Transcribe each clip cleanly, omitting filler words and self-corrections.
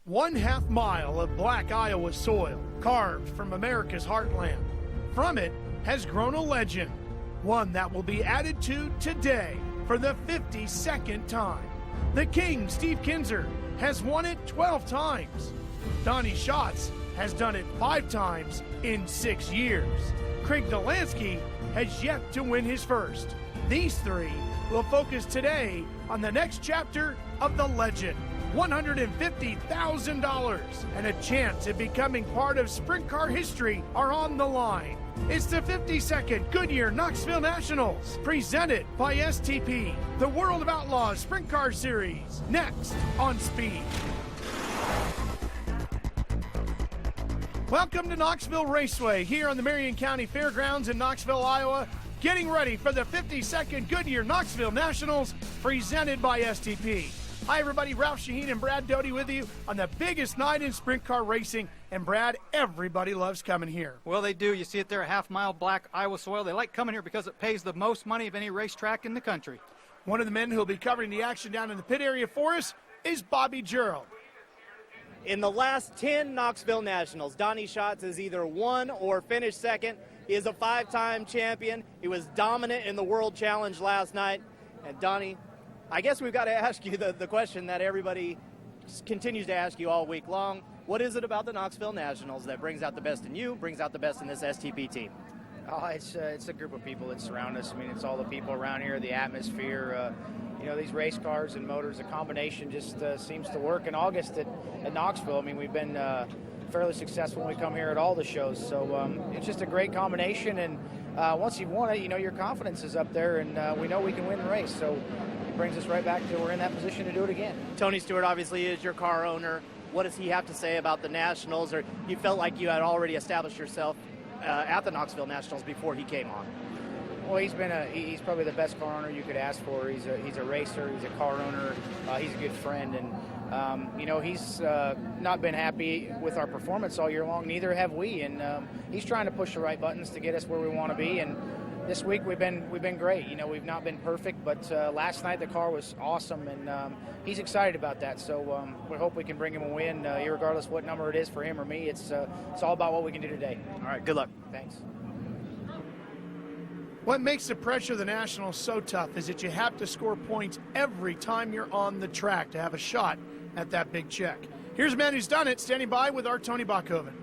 1/2 mile of black Iowa soil carved from America's heartland. From it has grown a legend, one that will be added to today for the 52nd time. The King, Steve Kinzer, has won it 12 times. Donnie Schatz has done it 5 times in 6 years. Craig Delansky has yet to win his first. These three will focus today on the next chapter of the legend. $150,000 and a chance at becoming part of sprint car history are on the line. It's the 52nd Goodyear Knoxville Nationals, presented by STP, the World of Outlaws Sprint Car Series, next on Speed. Welcome to Knoxville Raceway here on the Marion County Fairgrounds in Knoxville, Iowa, getting ready for the 52nd Goodyear Knoxville Nationals, presented by STP. Hi everybody, Ralph Shaheen and Brad Doty with you on the biggest night in sprint car racing. And Brad, everybody loves coming here. Well, they do. You see it there, a half-mile black Iowa soil. They like coming here because it pays the most money of any racetrack in the country. One of the men who will be covering the action down in the pit area for us is Bobby Gerald. In the last 10 Knoxville Nationals, Donnie Schatz has either won or finished second. He is a 5-time champion. He was dominant in the World Challenge last night. And Donnie, I guess we've got to ask you the question that everybody continues to ask you all week long. What is it about the Knoxville Nationals that brings out the best in you, brings out the best in this STP team? Oh, it's a group of people that surround us. I mean, it's all the people around here, the atmosphere. You know, these race cars and motors, the combination just seems to work. In August at Knoxville, I mean, we've been fairly successful when we come here at all the shows. So it's just a great combination. And once you've won it, you know, your confidence is up there, and we know we can win the race. So it brings us right back to we're in that position to do it again. Tony Stewart obviously is your car owner. What does he have to say about the Nationals? Or you felt like you had already established yourself at the Knoxville Nationals before he came on? Well, he's probably the best car owner you could ask for. He's a racer, he's a car owner, he's a good friend, and you know, he's not been happy with our performance all year long. Neither have we, and he's trying to push the right buttons to get us where we want to be. And this week we've been great. You know, we've not been perfect, but last night the car was awesome, and he's excited about that. So we hope we can bring him a win, irregardless what number it is for him or me. It's all about what we can do today. All right, good luck. Thanks. What makes the pressure of the Nationals so tough is that you have to score points every time you're on the track to have a shot at that big check. Here's a man who's done it, standing by with our Tony Bachhoven.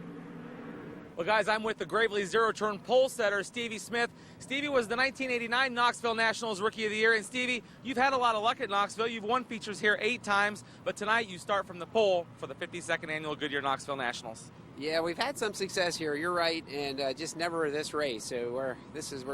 Well, guys, I'm with the Gravely zero-turn pole setter, Stevie Smith. Stevie was the 1989 Knoxville Nationals Rookie of the Year. And, Stevie, you've had a lot of luck at Knoxville. You've won features here 8 times. But tonight you start from the pole for the 52nd Annual Goodyear Knoxville Nationals. Yeah, we've had some success here. You're right, and just never this race. So we're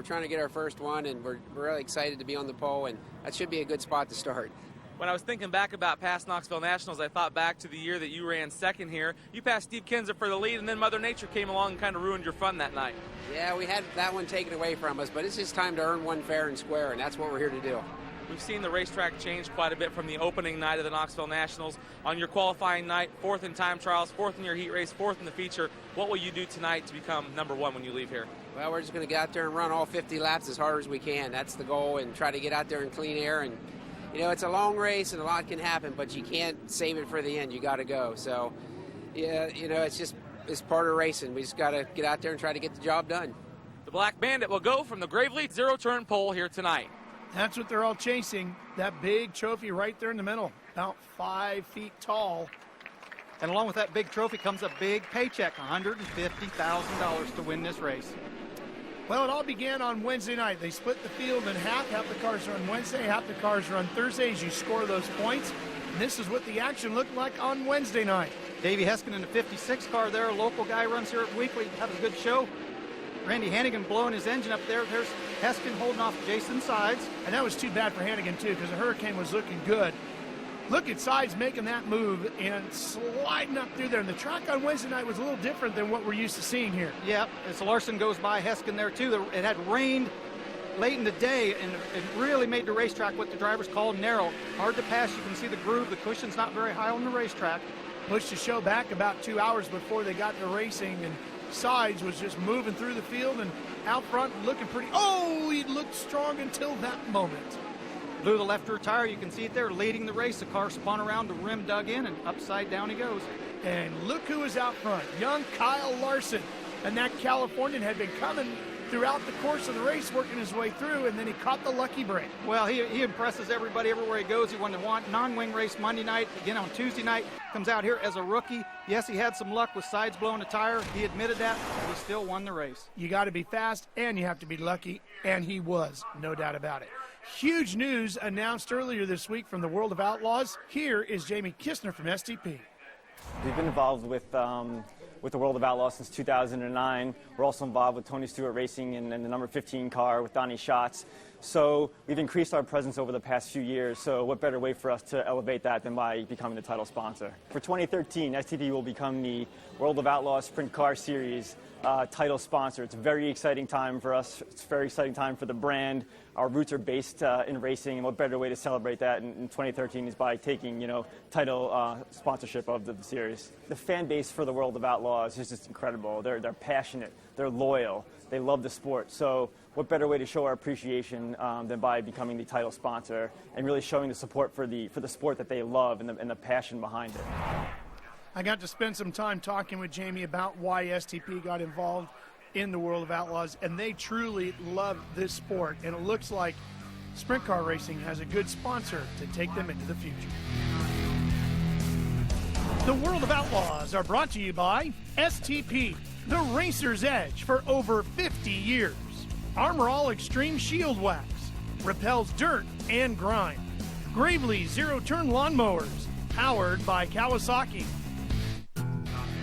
trying to get our first one, and we're really excited to be on the pole, and that should be a good spot to start. When I was thinking back about past Knoxville Nationals, I thought back to the year that you ran second here. You passed Steve Kinzer for the lead, and then Mother Nature came along and kind of ruined your fun that night. Yeah, we had that one taken away from us, but it's just time to earn one fair and square, and that's what we're here to do. We've seen the racetrack change quite a bit from the opening night of the Knoxville Nationals. On your qualifying night, 4th in time trials, 4th in your heat race, 4th in the feature. What will you do tonight to become number 1 when you leave here? Well, we're just going to get out there and run all 50 laps as hard as we can. That's the goal, and try to get out there in clean air. And you know, it's a long race and a lot can happen, but you can't save it for the end. You got to go. So, yeah, you know, it's part of racing. We just got to get out there and try to get the job done. The Black Bandit will go from the Gravely zero-turn pole here tonight. That's what they're all chasing, that big trophy right there in the middle, about 5 feet tall. And along with that big trophy comes a big paycheck, $150,000 to win this race. Well, it all began on Wednesday night. They split the field in half. Half the cars are on Wednesday, half the cars are on Thursday as you score those points. And this is what the action looked like on Wednesday night. Davey Heskin in the 56 car there, a local guy runs here weekly, had a good show. Randy Hannigan blowing his engine up there. There's Heskin holding off Jason's sides. And that was too bad for Hannigan, too, because the Hurricane was looking good. Look at Sides making that move and sliding up through there. And the track on Wednesday night was a little different than what we're used to seeing here. Yeah, as Larson goes by Heskin there, too. It had rained late in the day, and it really made the racetrack what the drivers call narrow. Hard to pass. You can see the groove. The cushion's not very high on the racetrack. Pushed the show back about 2 hours before they got to racing, and Sides was just moving through the field and out front looking pretty. Oh, he looked strong until that moment. blew the left rear tire. You can see it there leading the race. The car spun around, the rim dug in, and upside down he goes. And look who is out front, young Kyle Larson. And that Californian had been coming throughout the course of the race, working his way through, and then he caught the lucky break. Well, he impresses everybody everywhere he goes. He won the non-wing race Monday night, again on Tuesday night. Comes out here as a rookie. Yes, he had some luck with sides blowing the tire. He admitted that, but he still won the race. You got to be fast, and you have to be lucky, and he was, no doubt about it. Huge news announced earlier this week from the world of Outlaws. Here is Jamie Kistner from STP. We've been involved with the World of Outlaws since 2009. We're also involved with Tony Stewart Racing and the number 15 car with Donnie Schatz. So we've increased our presence over the past few years. So what better way for us to elevate that than by becoming the title sponsor? For 2013, STP will become the World of Outlaws Sprint Car Series title sponsor. It's a very exciting time for us. It's a very exciting time for the brand. Our roots are based in racing, and what better way to celebrate that in 2013 is by taking, title sponsorship of the series. The fan base for the World of Outlaws is just incredible. They're passionate. They're loyal. They love the sport. So what better way to show our appreciation than by becoming the title sponsor and really showing the support for the sport that they love and the passion behind it. I got to spend some time talking with Jamie about why STP got involved in the World of Outlaws, and they truly love this sport, and it looks like Sprint Car Racing has a good sponsor to take them into the future. The World of Outlaws are brought to you by STP, the racer's edge for over 50 years. Armor All Extreme Shield Wax repels dirt and grime. Gravely Zero-Turn Lawnmowers, powered by Kawasaki.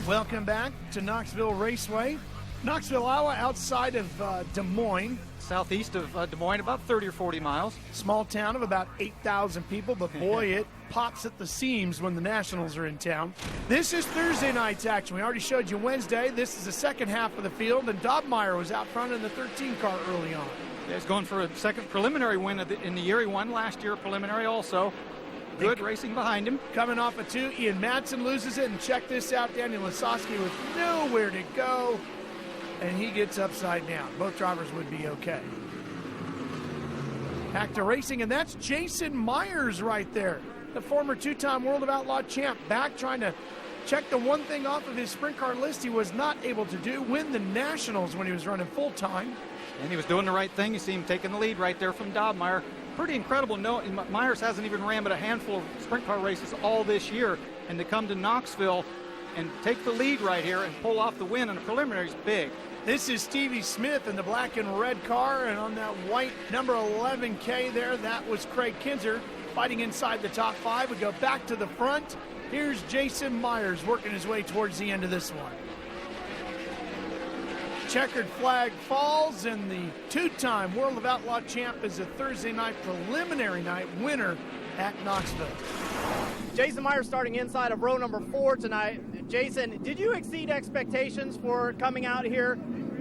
Welcome back to Knoxville Raceway. Knoxville, Iowa, outside of Des Moines. Southeast of Des Moines, about 30 or 40 miles. Small town of about 8,000 people, but boy, it pops at the seams when the Nationals are in town. This is Thursday night's action. We already showed you Wednesday. This is the second half of the field, and Dobmeyer was out front in the 13 car early on. Yeah, he's going for a second preliminary win in the year. He won last year, preliminary also. Good racing behind him. Coming off a 2, Ian Madsen loses it, and check this out, Daniel Lasowski with nowhere to go, and he gets upside down. Both drivers would be okay. Back to racing, and that's Jason Myers right there, the former 2-time World of Outlaw champ, back trying to check the one thing off of his sprint car list he was not able to do, win the Nationals when he was running full-time. And he was doing the right thing. You see him taking the lead right there from Dobmeyer. Pretty incredible. No, Myers hasn't even ran but a handful of sprint car races all this year, and to come to Knoxville and take the lead right here and pull off the win in the preliminary is big. This is Stevie Smith in the black and red car, and on that white number 11K there, that was Craig Kinzer fighting inside the top 5. We go back to the front. Here's Jason Myers working his way towards the end of this one. Checkered flag falls, and the 2-time World of Outlaw champ is a Thursday night preliminary night winner at Knoxville. Jason Myers starting inside of row number 4 tonight. Jason, did you exceed expectations for coming out here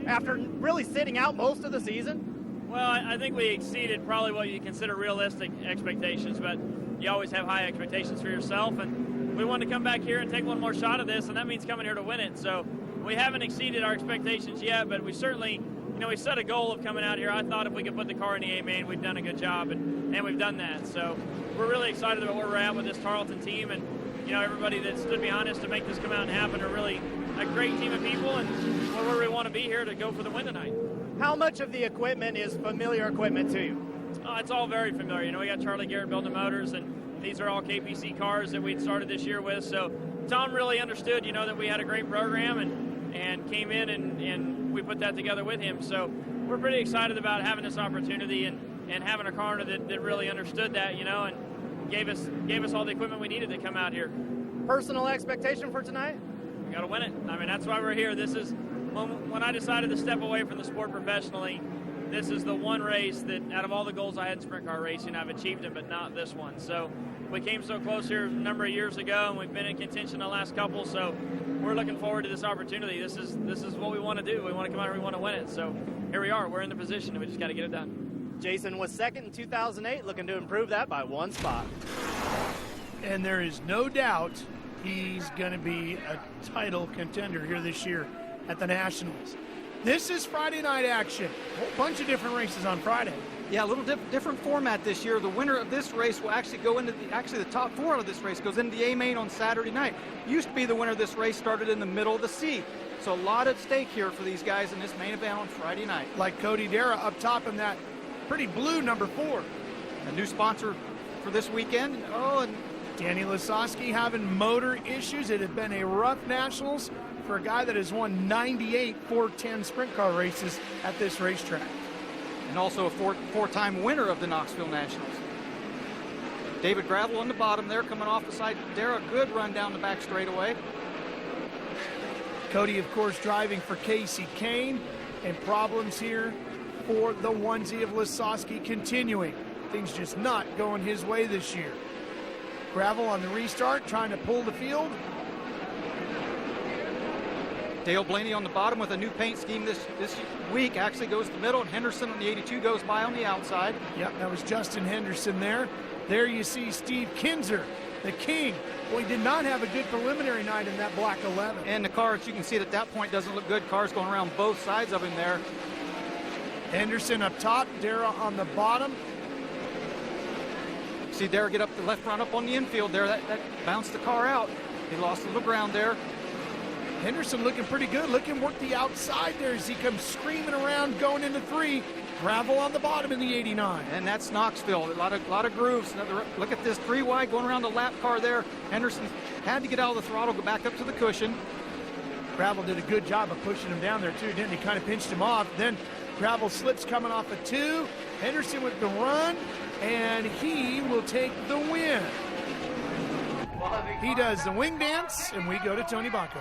after really sitting out most of the season? Well, I think we exceeded probably what you consider realistic expectations, but you always have high expectations for yourself, and we wanted to come back here and take one more shot at this, and that means coming here to win it. So we haven't exceeded our expectations yet, but we certainly, we set a goal of coming out here. I thought if we could put the car in the A main, we've done a good job, and we've done that. So we're really excited about where we're at with this Tarleton team, and everybody that stood behind us to make this come out and happen are really a great team of people, and we're where we want to be here to go for the win tonight. How much of the equipment is familiar equipment to you? It's all very familiar. We got Charlie Garrett building the motors, and these are all KPC cars that we started this year with. So Tom really understood, that we had a great program and came in and we put that together with him. So we're pretty excited about having this opportunity and having a car owner that really understood that, and gave us all the equipment we needed to come out here. Personal expectation for tonight? We got to win it. That's why we're here. This is when I decided to step away from the sport professionally. This is the one race that, out of all the goals I had in sprint car racing, I've achieved it, but not this one. So we came so close here a number of years ago, and we've been in contention the last couple. So we're looking forward to this opportunity. This is what we want to do. We want to come out here. We want to win it. So here we are. We're in the position, and we just got to get it done. Jason was second in 2008, looking to improve that by 1 spot. And there is no doubt he's going to be a title contender here this year at the Nationals. This is Friday night action. A whole bunch of different races on Friday. Yeah, a little different format this year. The winner of this race will actually go into the top 4 out of this race goes into the A main on Saturday night. Used to be the winner of this race started in the middle of the C. So a lot at stake here for these guys in this main event on Friday night. Like Cody Dara up top in that pretty blue number 4. A new sponsor for this weekend. Oh, and Danny Lasowski having motor issues. It had been a rough Nationals for a guy that has won 98 410 sprint car races at this racetrack. And also a four-time winner of the Knoxville Nationals. David Gravel on the bottom there, coming off the side. Dara, good run down the back straightaway. Cody, of course, driving for Casey Kane, and problems here for the onesie of Lasowski continuing. Things just not going his way this year. Gravel on the restart, trying to pull the field. Dale Blaney on the bottom with a new paint scheme this week. Actually goes to the middle, and Henderson on the 82 goes by on the outside. Yep, that was Justin Henderson there. There you see Steve Kinzer, the king. Well, he did not have a good preliminary night in that black 11. And the car, as you can see at that point, doesn't look good. Cars going around both sides of him there. Henderson up top, Dara on the bottom. See Dara get up the left front up on the infield there. That bounced the car out. He lost a little ground there. Henderson looking pretty good. Look him work the outside there as he comes screaming around going into 3. Gravel on the bottom in the 89. And that's Knoxville. A lot of grooves. Look at this 3 wide going around the lap car there. Henderson had to get out of the throttle, go back up to the cushion. Gravel did a good job of pushing him down there too, didn't he? Kind of pinched him off. Then Gravel slips coming off a 2. Henderson with the run, and he will take the win. He does the wing dance, and we go to Tony Bacco.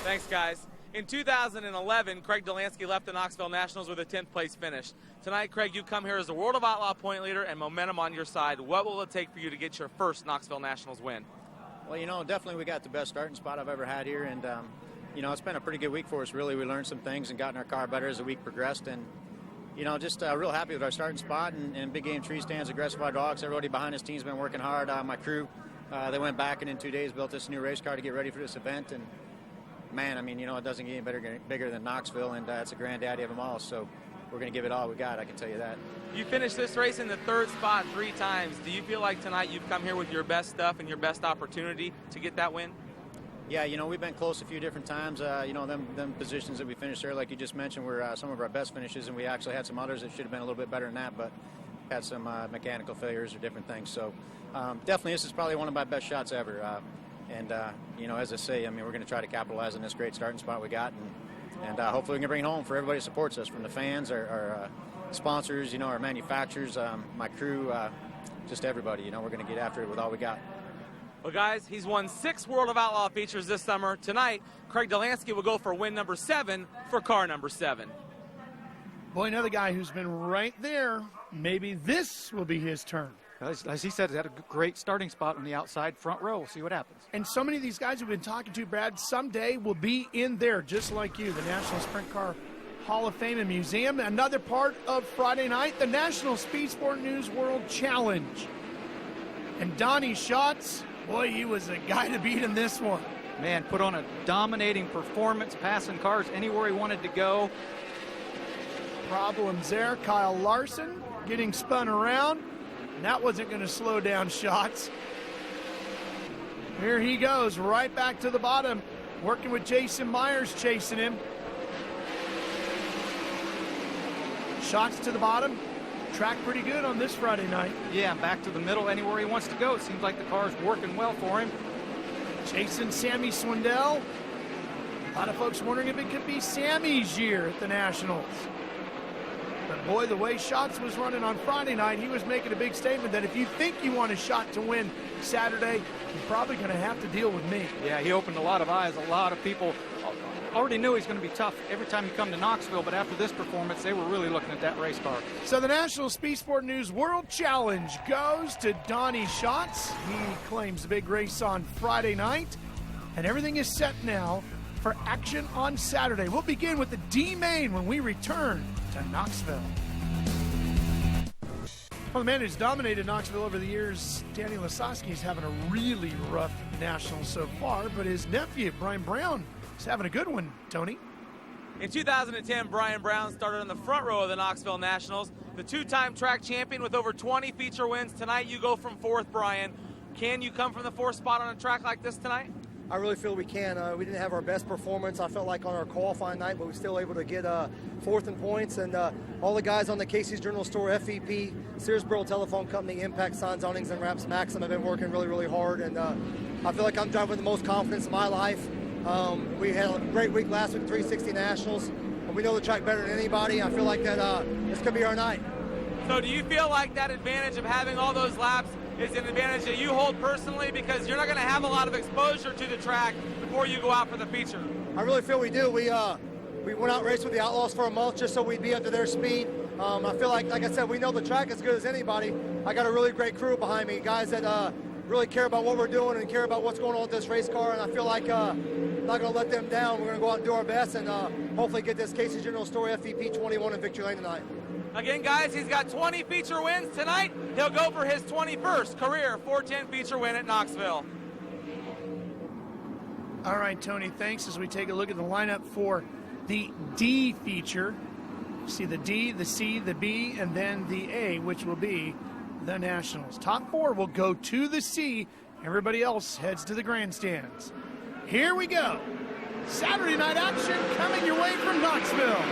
Thanks, guys. In 2011, Craig Delansky left the Knoxville Nationals with a 10th place finish. Tonight, Craig, you come here as the World of Outlaw point leader and momentum on your side. What will it take for you to get your first Knoxville Nationals win? Well, definitely we got the best starting spot I've ever had here, and, it's been a pretty good week for us, really. We learned some things and gotten our car better as the week progressed, and, just real happy with our starting spot and big game tree stands, aggressive our dogs. Everybody behind this team's been working hard. My crew, they went back and in 2 days built this new race car to get ready for this event, and man, it doesn't get any bigger than Knoxville, and it's a granddaddy of them all, so we're going to give it all we got, I can tell you that. You finished this race in the 3rd spot 3 times. Do you feel like tonight you've come here with your best stuff and your best opportunity to get that win? Yeah, we've been close a few different times. Them positions that we finished there, like you just mentioned, were some of our best finishes, and we actually had some others that should have been a little bit better than that, but had some mechanical failures or different things. So definitely this is probably one of my best shots ever. As I say, we're going to try to capitalize on this great starting spot we got, and hopefully we can bring it home for everybody who supports us, from the fans, our sponsors, our manufacturers, my crew, just everybody. We're going to get after it with all we got. Well, guys, he's won 6 World of Outlaw features this summer. Tonight, Craig Delansky will go for win number 7 for car number 7. Boy, another guy who's been right there. Maybe this will be his turn. As he said, he had a great starting spot on the outside front row. We'll see what happens. And so many of these guys we've been talking to, Brad, someday will be in there, just like you, the National Sprint Car Hall of Fame and Museum. Another part of Friday night, the National Speed Sport News World Challenge. And Donnie Schatz, boy, he was a guy to beat in this one. Man, put on a dominating performance, passing cars anywhere he wanted to go. Problems there. Kyle Larson getting spun around. And that wasn't going to slow down Schatz. Here he goes, right back to the bottom, working with Jason Myers chasing him. Schatz to the bottom. Track pretty good on this Friday night. Yeah, back to the middle, anywhere he wants to go. It seems like the car's working well for him. Chasing Sammy Swindell. A lot of folks wondering if it could be Sammy's year at the Nationals. But boy, the way Schatz was running on Friday night, he was making a big statement that if you think you want a shot to win Saturday, you're probably going to have to deal with me. Yeah, he opened a lot of eyes. A lot of people already knew he's going to be tough every time you come to Knoxville, but after this performance, they were really looking at that race car. So the National Speed Sport News World Challenge goes to Donnie Schatz. He claims the big race on Friday night, and everything is set now for action on Saturday. We'll begin with the D main when we return to Knoxville. Well, the man who's dominated Knoxville over the years, Danny Lasowski, is having a really rough national so far, but his nephew, Brian Brown, is having a good one, Tony. In 2010, Brian Brown started on the front row of the Knoxville Nationals, the two-time track champion with over 20 feature wins. Tonight you go from fourth, Brian. Can you come from the fourth spot on a track like this tonight? I really feel we can. We didn't have our best performance, I felt like, on our qualifying night, but we were still able to get fourth in points. And all the guys on the Casey's Journal Store, FEP, Searsboro Telephone Company, Impact Signs, Awnings, and Wraps, Maxim have been working really, really hard. And I feel like I'm driving with the most confidence in my life. We had a great week last week, 360 Nationals. And we know the track better than anybody. I feel like that this could be our night. So do you feel like that advantage of having all those laps is an advantage that you hold personally, because you're not going to have a lot of exposure to the track before you go out for the feature? I really feel we do. We went out and raced with the Outlaws for a month just so we'd be up to their speed. I feel like I said, we know the track as good as anybody. I got a really great crew behind me, guys that really care about what we're doing and care about what's going on with this race car, and I feel like I'm not going to let them down. We're going to go out and do our best and hopefully get this Casey's General Store FEP 21 in victory lane tonight. Again, guys, he's got 20 feature wins tonight. He'll go for his 21st career 410 feature win at Knoxville. All right, Tony, thanks. As we take a look at the lineup for the D feature, see the D, the C, the B, and then the A, which will be the Nationals. Top four will go to the C. Everybody else heads to the grandstands. Here we go. Saturday night action coming your way from Knoxville.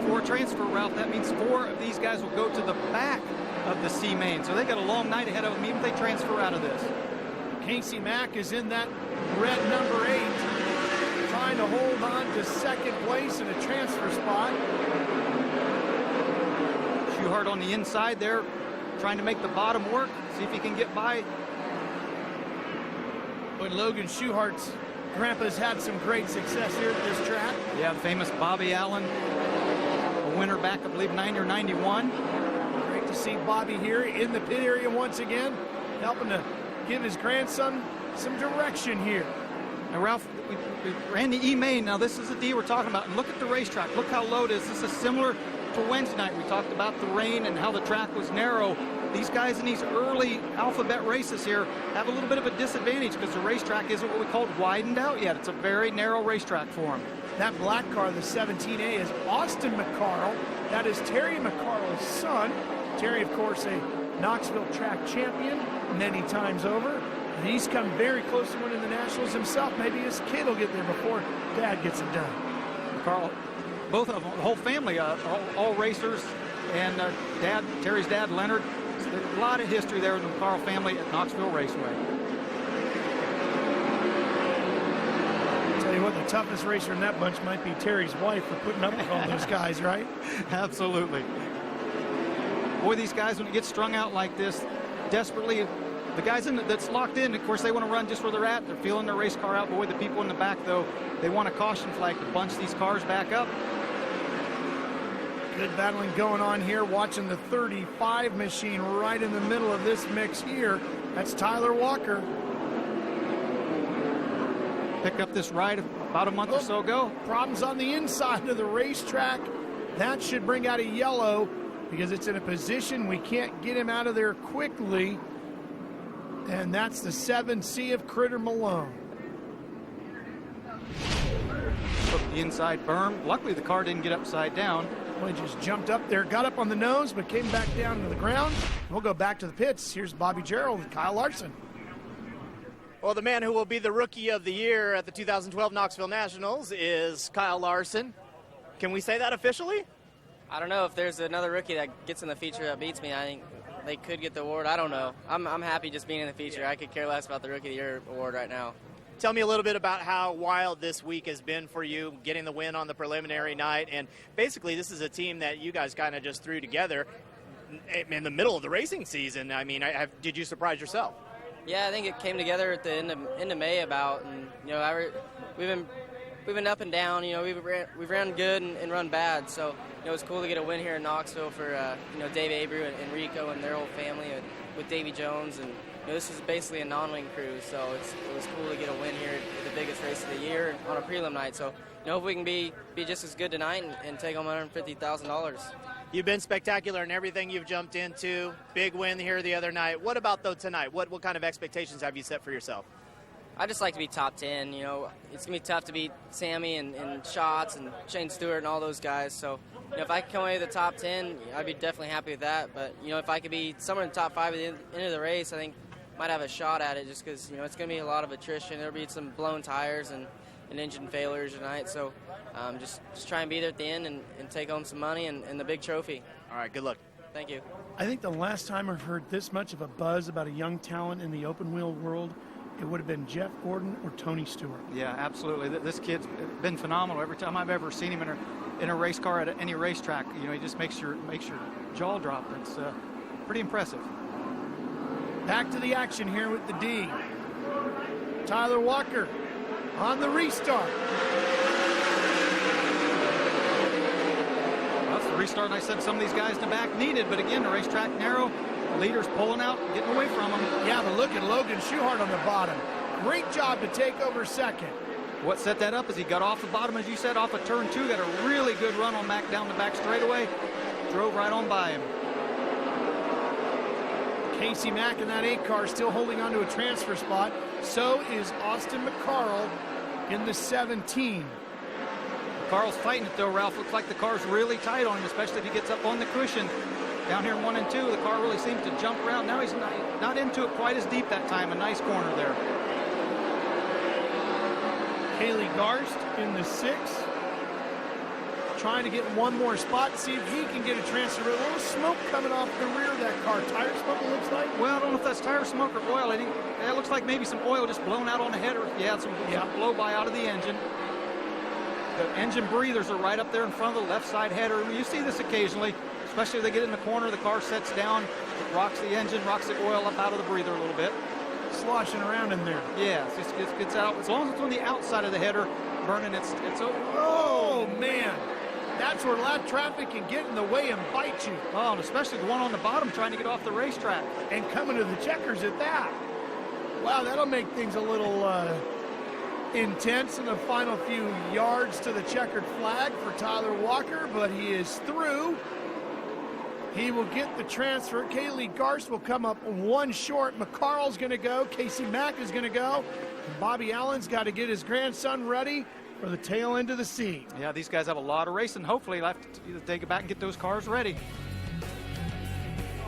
Four transfer route, that means four of these guys will go to the back of the C main. So they got a long night ahead of them, even if they transfer out of this. Casey Mack is in that red number 8, trying to hold on to second place in a transfer spot. Schuhart on the inside there, trying to make the bottom work, see if he can get by. But Logan Schuhart's grandpa's had some great success here at this track. Yeah, the famous Bobby Allen, a winner back, I believe, 90 or 91. Great to see Bobby here in the pit area once again, helping to give his grandson some direction here. Now, Ralph, we ran the E main. Now, this is the D we're talking about. And look at the racetrack. Look how low it is. This is similar to Wednesday night. We talked about the rain and how the track was narrow. These guys in these early alphabet races here have a little bit of a disadvantage because the racetrack isn't what we call widened out yet. It's a very narrow racetrack for them. That black car, the 17A, is Austin McCarl. That is Terry McCarl's son. Terry, of course, a Knoxville track champion many times over. And he's come very close to winning the Nationals himself. Maybe his kid will get there before Dad gets it done. McCarl, both of them, the whole family, all racers, and Terry's dad, Leonard. So there's a lot of history there in the McCarl family at Knoxville Raceway. Tell you what, the toughest racer in that bunch might be Terry's wife for putting up with all those guys, right? Absolutely. Boy, these guys, when it gets strung out like this, desperately, the guys that's locked in, of course, they want to run just where they're at. They're feeling their race car out. Boy, the people in the back, though, they want a caution flag to bunch these cars back up. Good battling going on here, watching the 35 machine right in the middle of this mix here. That's Tyler Walker. Picked up this ride about a month or so ago. Problems on the inside of the racetrack. That should bring out a yellow because it's in a position we can't get him out of there quickly. And that's the 7C of Critter Malone. Took the inside berm. Luckily, the car didn't get upside down. Well, he just jumped up there, got up on the nose, but came back down to the ground. We'll go back to the pits. Here's Bobby Gerald and Kyle Larson. Well, the man who will be the Rookie of the Year at the 2012 Knoxville Nationals is Kyle Larson. Can we say that officially? I don't know. If there's another rookie that gets in the feature that beats me, I think they could get the award. I don't know. I'm happy just being in the feature. I could care less about the Rookie of the Year award right now. Tell me a little bit about how wild this week has been for you, getting the win on the preliminary night. And basically, this is a team that you guys kind of just threw together in the middle of the racing season. I mean, did you surprise yourself? Yeah, I think it came together at the end of May about, and we've been up and down. We've ran good and run bad. So it's cool to get a win here in Knoxville for Dave Abreu and Rico and their whole family with Davy Jones, and this is basically a non-wing crew. So it was cool to get a win here at the biggest race of the year on a prelim night. So hope we can be just as good tonight and take home $150,000. You've been spectacular in everything you've jumped into. Big win here the other night. What about, though, tonight? What kind of expectations have you set for yourself? I just like to be top 10. You know, it's going to be tough to beat Sammy and Schatz and Shane Stewart and all those guys. So, you know, if I can come away with the top 10, I'd be definitely happy with that. But, you know, if I could be somewhere in the top 5 at the end of the race, I think might have a shot at it just because, you know, it's going to be a lot of attrition. There'll be some blown tires and engine failures tonight. So just try and be there at the end and take home some money and the big trophy. All right, good luck. Thank you. I think the last time I've heard this much of a buzz about a young talent in the open wheel world, it would have been Jeff Gordon or Tony Stewart. Yeah, absolutely. This kid's been phenomenal. Every time I've ever seen him in a race car at any racetrack, you know, he just makes your jaw drop. It's pretty impressive. Back to the action here with the D. Tyler Walker on the restart. Well, that's the restart I said some of these guys in the back needed, but again, the racetrack narrow. The leader's pulling out, getting away from him. Yeah, but look at Logan Schuhart on the bottom. Great job to take over second. What set that up is he got off the bottom, as you said, off of turn 2, got a really good run on Mac down the back straightaway, drove right on by him. Casey Mack in that 8 car still holding on to a transfer spot. So is Austin McCarl in the 17. McCarl's fighting it though, Ralph. Looks like the car's really tight on him, especially if he gets up on the cushion. Down here in 1 and 2, the car really seems to jump around. Now he's not into it quite as deep that time. A nice corner there. Haley Garst in the 6. Trying to get one more spot, see if he can get a transfer. A little smoke coming off the rear of that car. Tire smoke, it looks like? Well, I don't know if that's tire smoke or oil. It looks like maybe some oil just blown out on the header. Yeah, some blow-by out of the engine. The engine breathers are right up there in front of the left side header. You see this occasionally, especially if they get in the corner, the car sets down, it rocks the engine, rocks the oil up out of the breather a little bit. Sloshing around in there. Yeah, it gets out. As long as it's on the outside of the header burning, it's oh, man. That's where lap traffic can get in the way and bite you. Oh, and especially the one on the bottom trying to get off the racetrack. And coming to the checkers at that. Wow, that'll make things a little intense in the final few yards to the checkered flag for Tyler Walker, but he is through. He will get the transfer. Kaylee Garst will come up 1 short. McCarl's going to go. Casey Mack is going to go. And Bobby Allen's got to get his grandson ready for the tail end of the seat. Yeah, these guys have a lot of racing. Hopefully they'll have to either take it back and get those cars ready.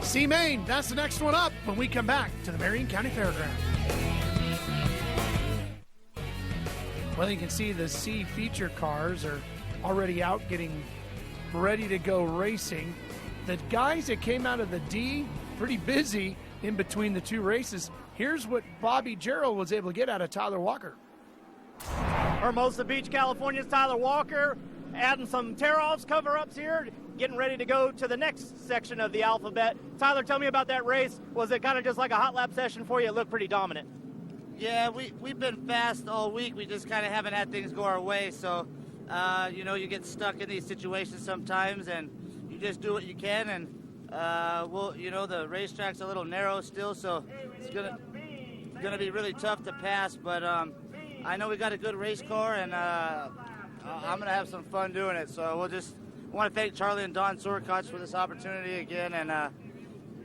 C-Main, that's the next one up when we come back to the Marion County Fairgrounds. Well, you can see the C feature cars are already out getting ready to go racing. The guys that came out of the D, pretty busy in between the 2 races. Here's what Bobby Jarrell was able to get out of Tyler Walker. Hermosa Beach, California's Tyler Walker, adding some tear-offs, cover-ups here, getting ready to go to the next section of the alphabet. Tyler, tell me about that race. Was it kind of just like a hot lap session for you? It looked pretty dominant. Yeah, we've been fast all week. We just kind of haven't had things go our way. So, you know, you get stuck in these situations sometimes, and you just do what you can. And, well, you know, the racetrack's a little narrow still, so it's gonna be really tough to pass. But I know we got a good race car, and I'm gonna have some fun doing it. So we'll just want to thank Charlie and Don Sorkoch for this opportunity again. And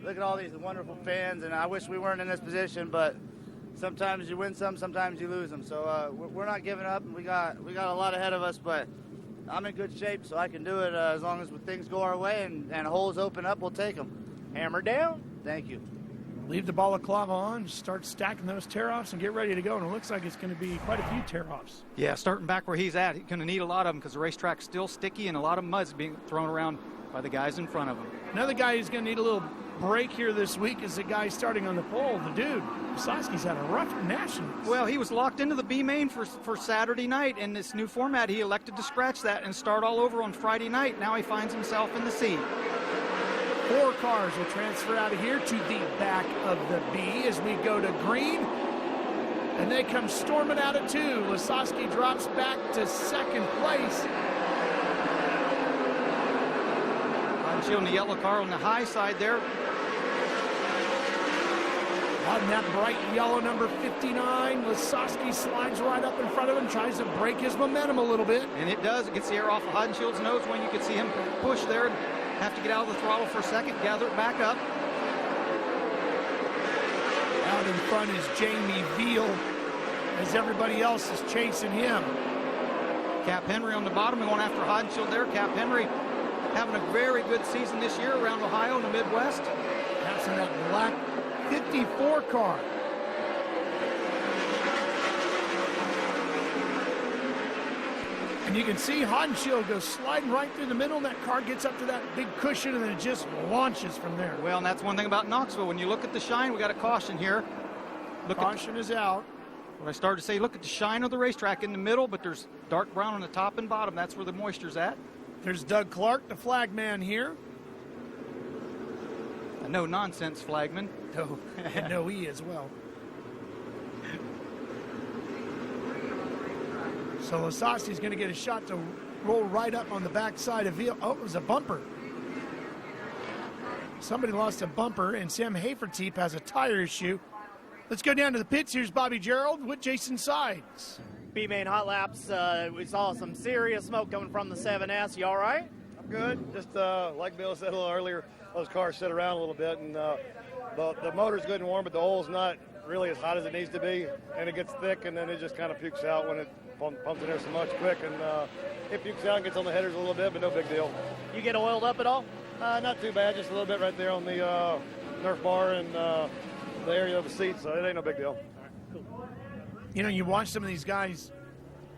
look at all these wonderful fans. And I wish we weren't in this position, but sometimes you win some, sometimes you lose them. So we're not giving up. We got a lot ahead of us, but I'm in good shape, so I can do it as long as things go our way and holes open up, we'll take them. Hammer down. Thank you. Leave the balaclava on, start stacking those tear-offs, and get ready to go. And it looks like it's going to be quite a few tear-offs. Yeah, starting back where he's at, he's going to need a lot of them because the racetrack's still sticky and a lot of mud's being thrown around by the guys in front of him. Another guy who's going to need a little break here this week is the guy starting on the pole, the dude. Soski's had a rough Nationals. Well, he was locked into the B main for Saturday night. In this new format, he elected to scratch that and start all over on Friday night. Now he finds himself in the C. 4 cars will transfer out of here to the back of the B as we go to green. And they come storming out of 2. Lasoski drops back to 2nd place. Showing the yellow car on the high side there. On that bright yellow number 59, Lasoski slides right up in front of him, tries to break his momentum a little bit. And it does. It gets the air off of Hodenschild's nose when you can see him push there and have to get out of the throttle for a second, gather it back up. Out in front is Jamie Veal as everybody else is chasing him. Cap Henry on the bottom going after Hodenshield there. Cap Henry having a very good season this year around Ohio in the Midwest. Passing that black 54 car. And you can see Hodenshield goes sliding right through the middle, and that car gets up to that big cushion, and then it just launches from there. Well, and that's one thing about Knoxville. When you look at the shine, we got a caution here. Caution is out. When I started to say, look at the shine of the racetrack in the middle, but there's dark brown on the top and bottom. That's where the moisture's at. There's Doug Clark, the flag man here. A no-nonsense flagman. No, and no E as well. So Lasasi's going to get a shot to roll right up on the backside of Veal. Oh, it was a bumper. Somebody lost a bumper, and Sam Haferteep has a tire issue. Let's go down to the pits. Here's Bobby Gerald with Jason Sides. B-Main Hot Laps, we saw some serious smoke coming from the 7S. You all right? I'm good. Just like Bill said a little earlier, those cars sit around a little bit, and the motor's good and warm, but the oil's not really as hot as it needs to be, and it gets thick, and then it just kind of pukes out when it pumps in there so much quick, and it pukes out and gets on the headers a little bit, but no big deal. You get oiled up at all? Not too bad, just a little bit right there on the Nerf bar and the area of the seat, so it ain't no big deal. You know, you watch some of these guys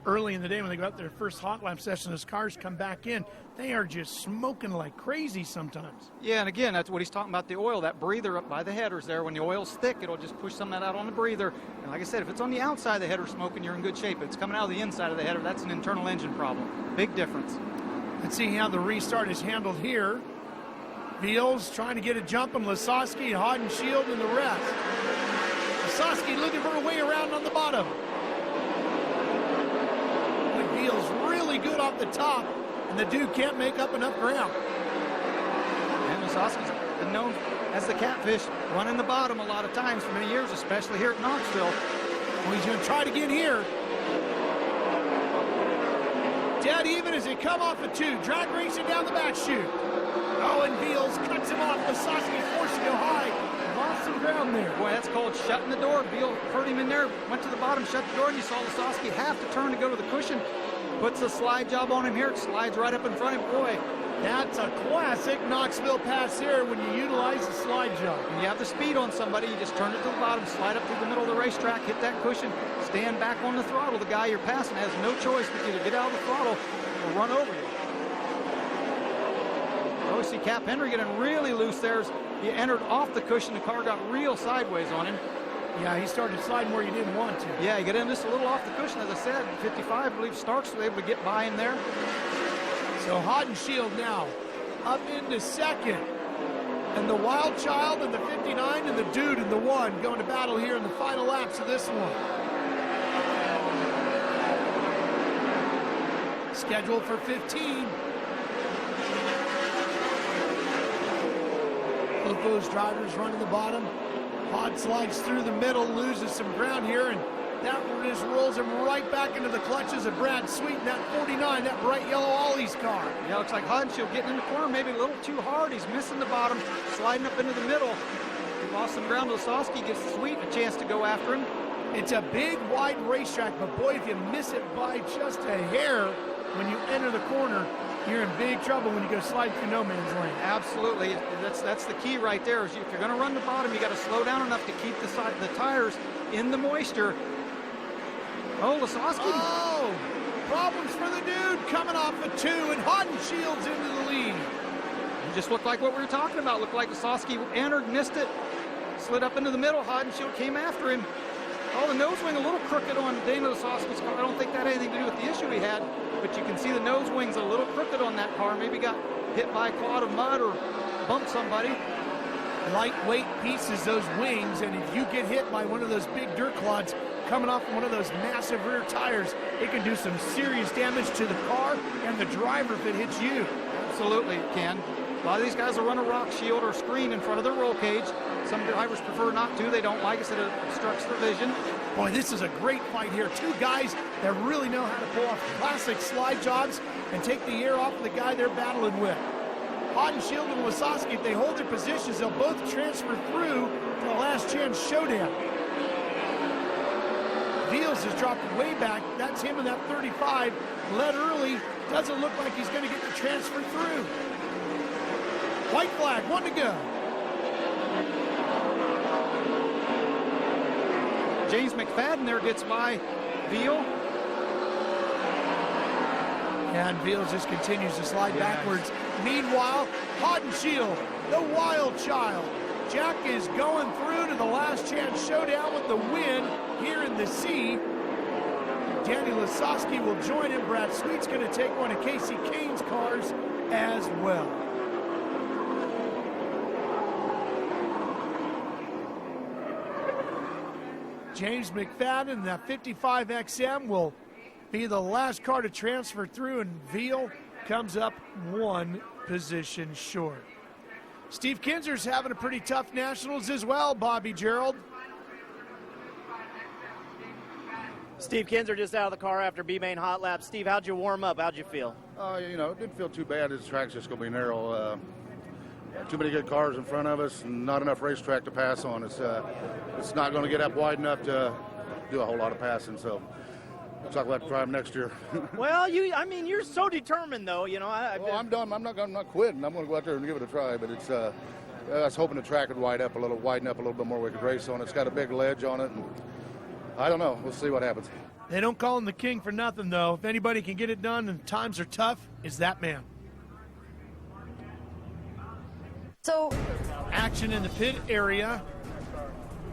early in the day when they go out their first hot lap session, those cars come back in, they are just smoking like crazy sometimes. Yeah, and again, that's what he's talking about, the oil, that breather up by the headers there. When the oil's thick, it'll just push some of that out on the breather. And like I said, if it's on the outside of the header smoking, you're in good shape. If it's coming out of the inside of the header, that's an internal engine problem. Big difference. Let's see how the restart is handled here. Veals trying to get a jump on Lasowski, Hodenshield, and the rest. Lasowski looking for a way around on the bottom. But Veals really good off the top, and the dude can't make up enough ground. And Lasowski's been known as the catfish, running the bottom a lot of times for many years, especially here at Knoxville. Well, he's going to try to get here. Dead even as they come off the two. Drag racing down the back chute. Oh, and Veals cuts him off. Lasowski is forced to go high. Lost some ground there. Boy, that's called shutting the door. Veal hurt him in there, went to the bottom, shut the door, and you saw Lasowski have to turn to go to the cushion. Puts a slide job on him here. It slides right up in front of him. Boy, that's a classic Knoxville pass here when you utilize the slide job. When you have the speed on somebody, you just turn it to the bottom, slide up through the middle of the racetrack, hit that cushion, stand back on the throttle. The guy you're passing has no choice but either get out of the throttle or run over you. Oh, we see Cap Henry getting really loose there. He entered off the cushion. The car got real sideways on him. Yeah, he started sliding where you didn't want to. Yeah, he got in just a little off the cushion. As I said, 55, I believe Starks was able to get by him there. So Hodenshield now up into second. And the Wild Child in the 59 and the Dude in the 1 going to battle here in the final laps of this one. Scheduled for 15. Both those drivers running the bottom. Hod slides through the middle, loses some ground here, and that just rolls him right back into the clutches of Brad Sweet in that 49, that bright yellow Ollie's car. Yeah, looks like Hodenshield getting in the corner maybe a little too hard. He's missing the bottom, sliding up into the middle. He lost some ground. Lasowski gives Sweet a chance to go after him. It's a big, wide racetrack, but boy, if you miss it by just a hair when you enter the corner, you're in big trouble when you go slide through no man's lane. Absolutely. That's the key right there. Is if you're going to run the bottom, you got to slow down enough to keep the tires in the moisture. Oh, Lasowski. Oh, problems for the Dude coming off the 2, and Hodenshield's into the lead. It just looked like what we were talking about. Looked like Lasowski entered, missed it, slid up into the middle. Hodenshield came after him. Oh, the nose wing a little crooked on Dana Lasowski's car. I don't think that had anything to do with the issue he had, but you can see the nose wing's a little crooked on that car. Maybe got hit by a clod of mud or bumped somebody. Lightweight pieces, those wings, and if you get hit by one of those big dirt clods coming off from one of those massive rear tires, it can do some serious damage to the car and the driver if it hits you. Absolutely, it can. A lot of these guys will run a rock shield or screen in front of their roll cage. Some drivers prefer not to. They don't like it, so it obstructs their vision. Boy, this is a great fight here. Two guys that really know how to pull off classic slide jobs and take the air off of the guy they're battling with. Hodenshield and Lasowski, if they hold their positions, they'll both transfer through to the last chance showdown. Beals has dropped way back. That's him in that 35. Led early. Doesn't look like he's going to get the transfer through. White flag, 1 to go. James McFadden there gets by Veal. And Beals just continues to slide backwards. Meanwhile, Haudenschild, the wild child. Jack is going through to the last chance showdown with the win here in the C. Danny Lasowski will join him. Brad Sweet's going to take one of Casey Kane's cars as well. James McFadden, that 55 XM, will be the last car to transfer through, and Veal comes up 1 position short. Steve Kinser's having a pretty tough Nationals as well, Bobby Gerald. Steve Kinser just out of the car after B-Main hot lap. Steve, how'd you warm up? How'd you feel? You know, it didn't feel too bad. This track's just going to be narrow. Too many good cars in front of us and not enough racetrack to pass on. It's not going to get up wide enough to do a whole lot of passing, so we'll talk about driving next year. Well, you're so determined, though. You know, I'm done. I'm not quitting. I'm going to go out there and give it a try. But it's I was hoping the track would widen up a little bit more. We could race on it. It's got a big ledge on it, and I don't know. We'll see what happens. They don't call him the king for nothing, though. If anybody can get it done and times are tough, it's that man. So, action in the pit area.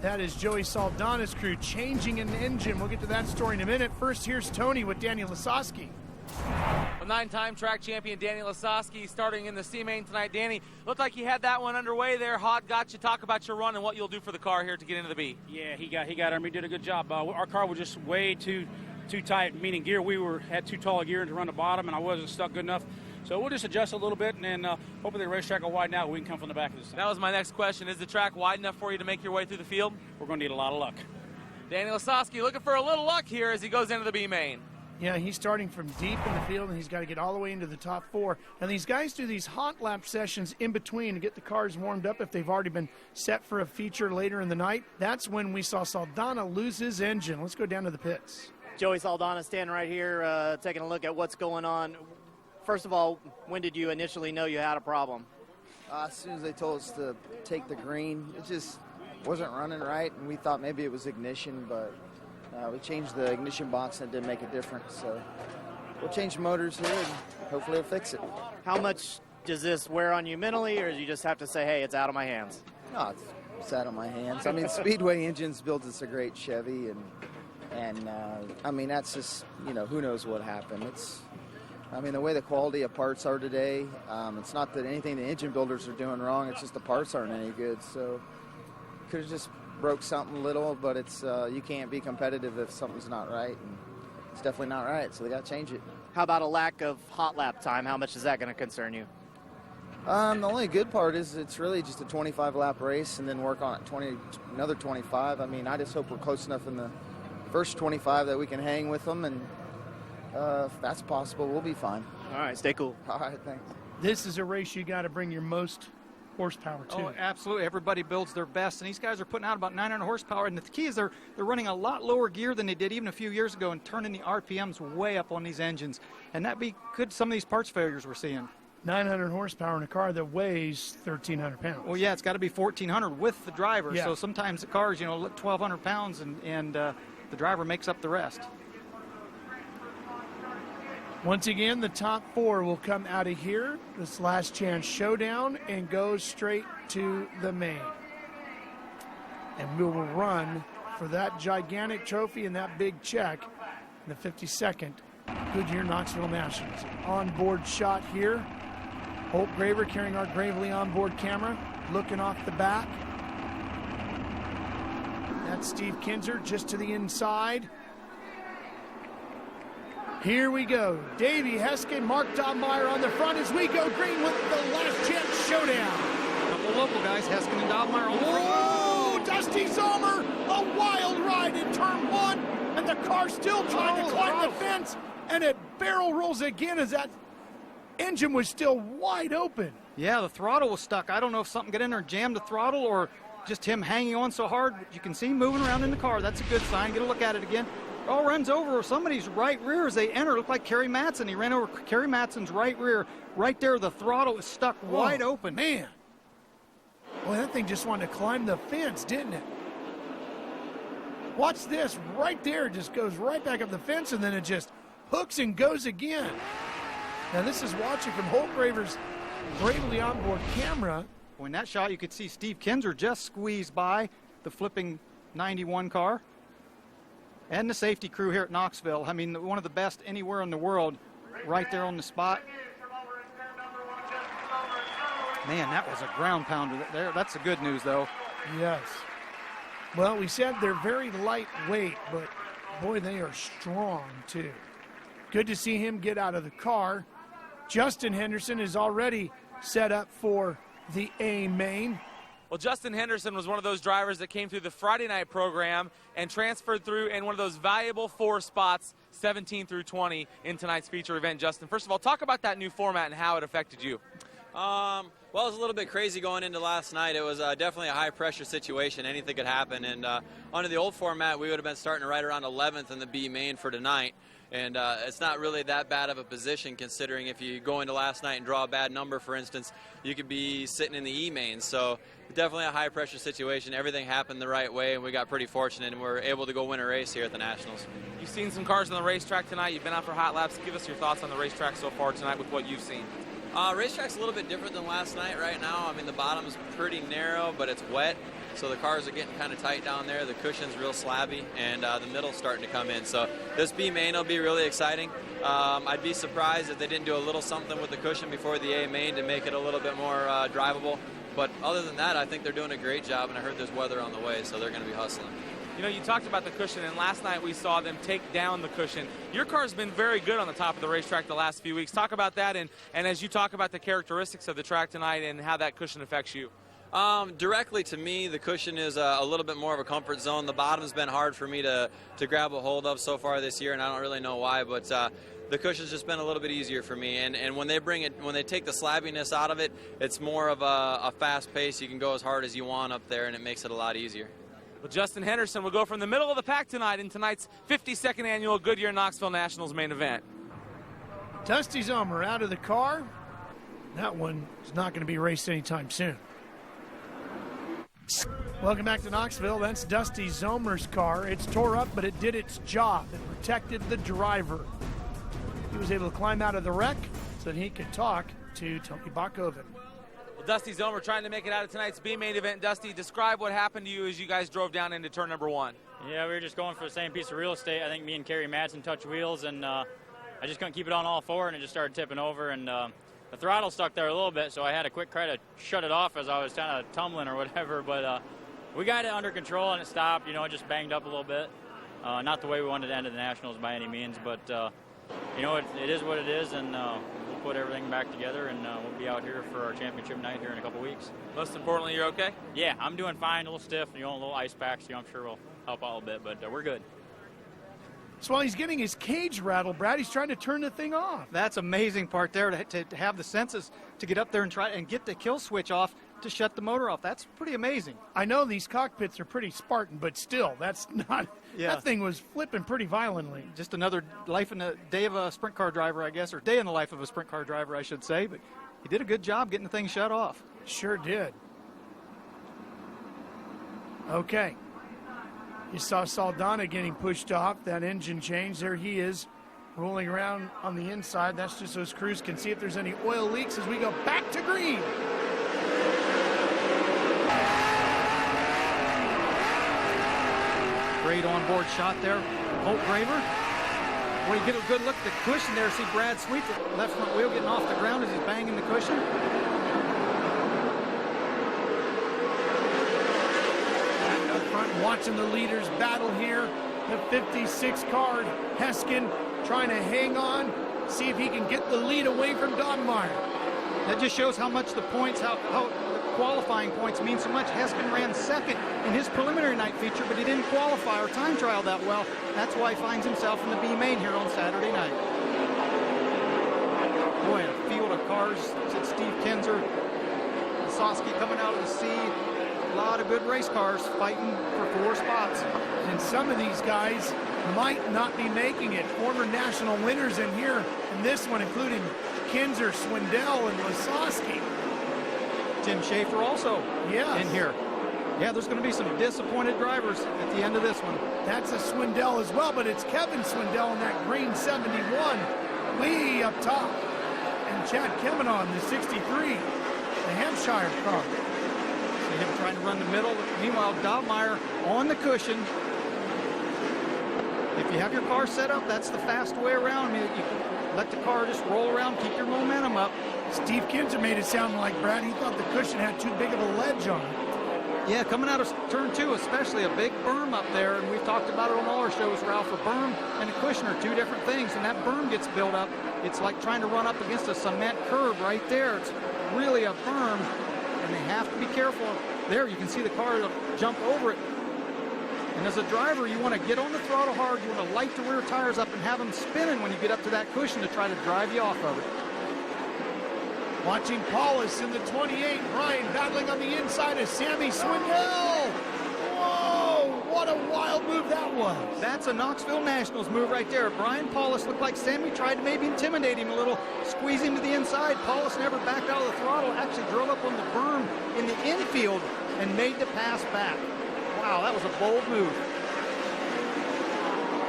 That is Joey Saldana's crew changing an engine. We'll get to that story in a minute. First, here's Tony with Danny Lasowski. A 9-time track champion Danny Lasowski starting in the C-Main tonight. Danny, looked like you had that one underway there. Hot got you. Talk about your run and what you'll do for the car here to get into the B. Yeah, he got him. He did a good job. Our car was just way too tight, meaning gear. We had too tall a gear to run the bottom, and I wasn't stuck good enough. So we'll just adjust a little bit, and then hopefully the racetrack will widen out. We can come from the back of this thing. That was my next question. Is the track wide enough for you to make your way through the field? We're going to need a lot of luck. Danny Lasowski looking for a little luck here as he goes into the B-Main. Yeah, he's starting from deep in the field, and he's got to get all the way into the top 4. And these guys do these hot lap sessions in between to get the cars warmed up if they've already been set for a feature later in the night. That's when we saw Saldana lose his engine. Let's go down to the pits. Joey Saldana standing right here taking a look at what's going on. First of all, when did you initially know you had a problem? As soon as they told us to take the green, it just wasn't running right, and we thought maybe it was ignition, but we changed the ignition box and it didn't make a difference. So we'll change the motors here, and hopefully it'll fix it. How much does this wear on you mentally, or do you just have to say, hey, it's out of my hands? No, it's out of my hands. I mean, Speedway Engines builds us a great Chevy, and I mean, that's just, you know, who knows what happened. I mean, the way the quality of parts are today, it's not that anything the engine builders are doing wrong, it's just the parts aren't any good. So could have just broke something little, but it's you can't be competitive if something's not right, and it's definitely not right, so they got to change it. How about a lack of hot lap time? How much is that going to concern you? The only good part is it's really just a 25-lap race and then work on it another 25. I mean, I just hope we're close enough in the first 25 that we can hang with them, and if that's possible, we'll be fine. All right, stay cool. All right, thanks. This is a race you got to bring your most horsepower to. Oh, absolutely. Everybody builds their best, and these guys are putting out about 900 horsepower. And the key is they're running a lot lower gear than they did even a few years ago and turning the RPMs way up on these engines. And that could some of these parts failures we're seeing. 900 horsepower in a car that weighs 1,300 pounds. Well, yeah, it's got to be 1,400 with the driver. Yeah. So sometimes the cars, 1,200 pounds, and the driver makes up the rest. Once again, the top 4 will come out of here, this last chance showdown, and go straight to the main. And we will run for that gigantic trophy and that big check in the 52nd Goodyear Knoxville Nationals. On-board shot here. Holt Graver carrying our Gravely on-board camera, looking off the back. That's Steve Kinser just to the inside. Here we go. Davey Heskin, Mark Dobmeyer on the front as we go green with the last chance showdown. A couple local guys, Heskin and Dobmeyer on the front. Whoa! Dusty Zomer, a wild ride in turn 1, and the car still trying to climb the fence, and it barrel rolls again as that engine was still wide open. Yeah, the throttle was stuck. I don't know if something got in there and jammed the throttle or just him hanging on so hard. You can see him moving around in the car. That's a good sign. Get a look at it again. Oh, runs over somebody's right rear as they enter. Looked like Kerry Matson. He ran over Kerry Matson's right rear. Right there, the throttle is stuck wide open. Man. Boy, that thing just wanted to climb the fence, didn't it? Watch this. Right there, it just goes right back up the fence, and then it just hooks and goes again. Now, this is watching from Holtgraver's Gravely onboard camera. In that shot, you could see Steve Kinzer just squeeze by the flipping 91 car. And the safety crew here at Knoxville. I mean, one of the best anywhere in the world, right there on the spot. Man, that was a ground pounder there. That's the good news, though. Yes. Well, we said they're very lightweight, but boy, they are strong, too. Good to see him get out of the car. Justin Henderson is already set up for the A main. Well, Justin Henderson was one of those drivers that came through the Friday night program and transferred through in one of those valuable 4 spots, 17 through 20, in tonight's feature event. Justin, first of all, talk about that new format and how it affected you. Well, it was a little bit crazy going into last night. It was definitely a high-pressure situation. Anything could happen. And under the old format, we would have been starting right around 11th in the B main for tonight. And it's not really that bad of a position, considering if you go into last night and draw a bad number, for instance, you could be sitting in the E main. So definitely a high-pressure situation. Everything happened the right way, and we got pretty fortunate, and we were able to go win a race here at the Nationals. You've seen some cars on the racetrack tonight. You've been out for hot laps. Give us your thoughts on the racetrack so far tonight with what you've seen. Racetrack's a little bit different than last night right now. I mean, the bottom's pretty narrow, but it's wet, so the cars are getting kind of tight down there. The cushion's real slabby, and the middle's starting to come in. So this B main will be really exciting. I'd be surprised if they didn't do a little something with the cushion before the A main to make it a little bit more drivable. But other than that, I think they're doing a great job, and I heard there's weather on the way, so they're going to be hustling. You know, you talked about the cushion, and last night we saw them take down the cushion. Your car's been very good on the top of the racetrack the last few weeks. Talk about that, and as you talk about the characteristics of the track tonight and how that cushion affects you. Directly to me, the cushion is a little bit more of a comfort zone. The bottom's been hard for me to grab a hold of so far this year, and I don't really know why, but the cushion's just been a little bit easier for me. And when they take the slabbiness out of it, it's more of a fast pace. You can go as hard as you want up there, and it makes it a lot easier. Well, Justin Henderson will go from the middle of the pack tonight in tonight's 52nd annual Goodyear Knoxville Nationals main event. Dusty Zomer out of the car. That one is not going to be raced anytime soon. Welcome back to Knoxville. That's Dusty Zomer's car. It's tore up, but it did its job. It protected the driver. He was able to climb out of the wreck so that he could talk to Tony Bakoven. Well, Dusty Zomer trying to make it out of tonight's B main event. Dusty, describe what happened to you as you guys drove down into turn number 1. Yeah, we were just going for the same piece of real estate. I think me and Kerry Madsen touched wheels, and I just couldn't keep it on all 4, and it just started tipping over, and the throttle stuck there a little bit, so I had to quick try to shut it off as I was kind of tumbling or whatever, but we got it under control, and it stopped. You know, it just banged up a little bit. Not the way we wanted to end the Nationals by any means, but, you know, it is what it is, and we'll put everything back together, and we'll be out here for our championship night here in a couple weeks. Most importantly, you're okay? Yeah, I'm doing fine, a little stiff, you know, a little ice packs, you know, I'm sure will help out a little bit, but we're good. So while he's getting his cage rattled, Brad, he's trying to turn the thing off. That's amazing part there, to have the senses to get up there and try and get the kill switch off to shut the motor off. That's pretty amazing. I know these cockpits are pretty Spartan, but still, that's not. Yeah. That thing was flipping pretty violently. Just another life in the day of a sprint car driver, I guess, or day in the life of a sprint car driver, I should say. But he did a good job getting the thing shut off. Sure did. Okay. You saw Saldana getting pushed off, that engine change. There he is, rolling around on the inside. That's just so his crews can see if there's any oil leaks as we go back to green. Great onboard shot there, Holtgraver. When you get a good look at the cushion there, see Brad Sweet, the left front wheel getting off the ground as he's banging the cushion. Up front, watching the leaders battle here. The 56 car, Heskin, trying to hang on, see if he can get the lead away from Dogmeyer. That just shows how much the points, how qualifying points mean so much. Heskin ran second in his preliminary night feature, but he didn't qualify or time trial that well. That's why he finds himself in the B main here on Saturday night. Boy, a field of cars. Steve Kinzer, Sosky coming out of the sea. lot of good race cars fighting for 4 spots. And some of these guys might not be making it. Former national winners in here in this one, including Kinzer, Swindell, and Lasowski. Tim Schaefer also in here. Yeah, there's going to be some disappointed drivers at the end of this one. That's a Swindell as well, but it's Kevin Swindell in that green 71 way up top. And Chad Kemenon, the 63, the Hampshire car. See him trying to run the middle. Meanwhile, Dobmeyer on the cushion. If you have your car set up, that's the fast way around. You can let the car just roll around, keep your momentum up. Steve Kinzer made it sound like, Brad, he thought the cushion had too big of a ledge on it. Yeah, coming out of turn 2, especially a big berm up there, and we've talked about it on all our shows, Ralph. A berm and a cushion are 2 different things, and that berm gets built up. It's like trying to run up against a cement curb right there. It's really a berm, and they have to be careful. There, you can see the car jump over it. And as a driver, you want to get on the throttle hard, you want to light the rear tires up and have them spinning when you get up to that cushion to try to drive you off of it. Watching Paulus in the 28, Brian battling on the inside of Sammy Swindell. Whoa, what a wild move that was. That's a Knoxville Nationals move right there. Brian Paulus looked like Sammy tried to maybe intimidate him a little, squeeze him to the inside. Paulus never backed out of the throttle, actually drove up on the berm in the infield and made the pass back. Wow, that was a bold move.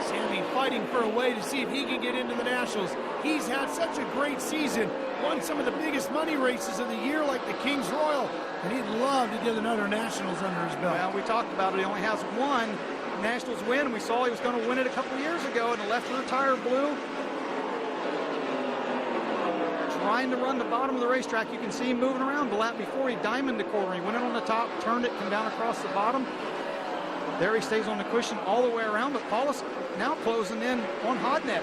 Sammy fighting for a way to see if he can get into the Nationals. He's had such a great season, won some of the biggest money races of the year like the King's Royal, and he'd love to get another Nationals under his belt. Well, we talked about it. He only has 1 Nationals win, and we saw he was going to win it a couple years ago, and the left rear tire blew. Trying to run the bottom of the racetrack. You can see him moving around the lap before he diamonded the corner. He went in on the top, turned it, come down across the bottom. There he stays on the cushion all the way around, but Paulus now closing in on Hodnett.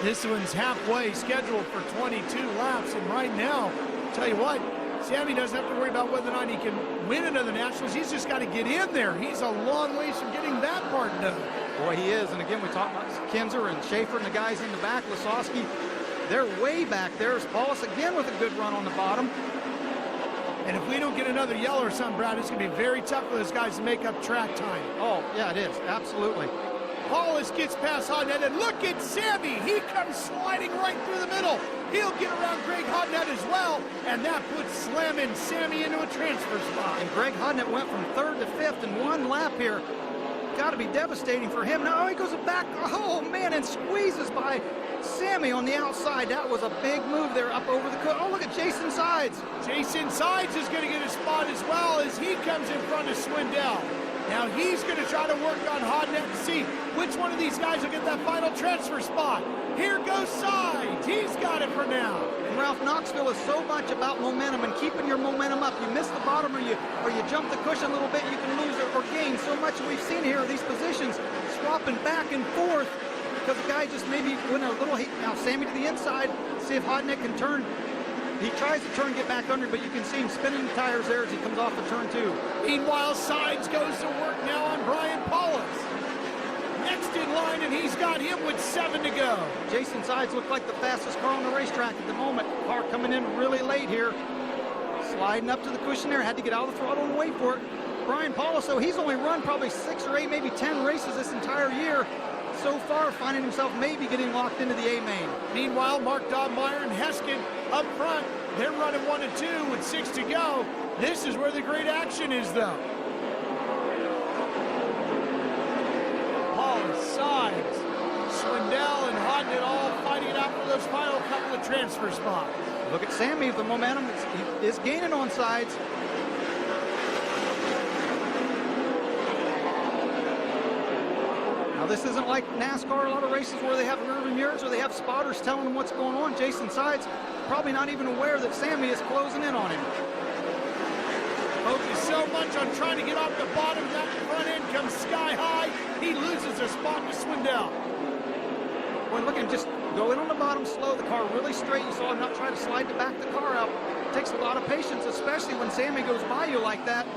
This one's halfway, scheduled for 22 laps, and right now, tell you what, Sammy doesn't have to worry about whether or not he can win another Nationals. He's just got to get in there. He's a long ways from getting that part done. Boy, he is. And again, we talked about Kinzer and Schaefer and the guys in the back. Lasowski, they're way back. There's Paulus again with a good run on the bottom. And if we don't get another yellow or something, Brad, it's going to be very tough for those guys to make up track time. Oh, yeah, it is. Absolutely. Paulus gets past Hodnett, and look at Sammy. He comes sliding right through the middle. He'll get around Greg Hodnett as well, and that puts slamming Sammy into a transfer spot. And Greg Hodnett went from 3rd to 5th in 1 lap here. Got to be devastating for him. Now he goes back, oh man, and squeezes by Sammy on the outside. That was a big move there up over the oh, look at Jason Sides. Jason Sides is going to get a spot as well as he comes in front of Swindell. Now he's going to try to work on Hodnett to see which one of these guys will get that final transfer spot. Here goes Sides. He's got it for now. And Ralph, Knoxville is so much about momentum and keeping your momentum up. You miss the bottom or you jump the cushion a little bit, you can lose or gain. So much we've seen here, these positions swapping back and forth because the guy just maybe went a little, now Sammy to the inside, see if Hodnett can turn. He tries to turn, get back under, but you can see him spinning the tires there as he comes off the turn 2. Meanwhile, Sides goes to work now on Brian Paulus. Next in line, and he's got him with 7 to go. Jason Sides looked like the fastest car on the racetrack at the moment. Car coming in really late here. Sliding up to the cushion there, had to get out of the throttle and wait for it. Brian Paulus, so he's only run probably 6 or 8, maybe 10 races this entire year. So far, finding himself maybe getting locked into the A-main. Meanwhile, Mark Dobmeyer and Heskin up front. They're running 1 and 2 with 6 to go. This is where the great action is, though. Paulus, Sides, Swindell, and Hodnett all fighting it out for those final couple of transfer spots. Look at Sammy. The momentum is gaining on Sides. Now, this isn't like NASCAR, a lot of races where they have rearview mirrors or they have spotters telling them what's going on. Jason Sides probably not even aware that Sammy is closing in on him. Focus so much on trying to get off the bottom, that front end comes sky high. He loses a spot to Swindell. Boy, look at him just go in on the bottom slow, the car really straight. You saw him not try to slide to back the car out. It takes a lot of patience, especially when Sammy goes by you like that.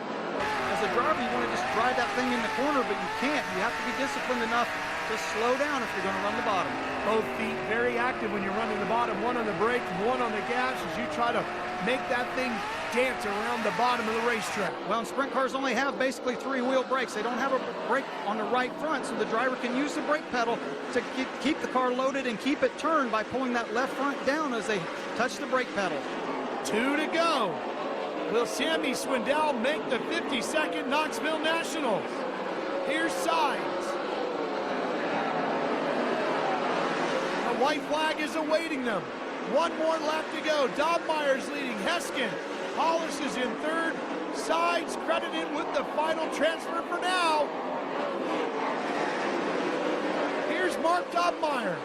As a driver, you want to just drive that thing in the corner, but you can't. You have to be disciplined enough to slow down if you're going to run the bottom. Both feet very active when you're running the bottom, one on the brake, one on the gas as you try to make that thing dance around the bottom of the racetrack. Well, and sprint cars only have basically three-wheel brakes. They don't have a brake on the right front, so the driver can use the brake pedal to keep the car loaded and keep it turned by pulling that left front down as they touch the brake pedal. 2 to go. Will Sammy Swindell make the 52nd Knoxville Nationals? Here's Sides. The white flag is awaiting them. One more lap to go. Dobmeyer's leading. Heskin. Hollis is in third. Sides credited with the final transfer for now. Here's Mark Dobmeyer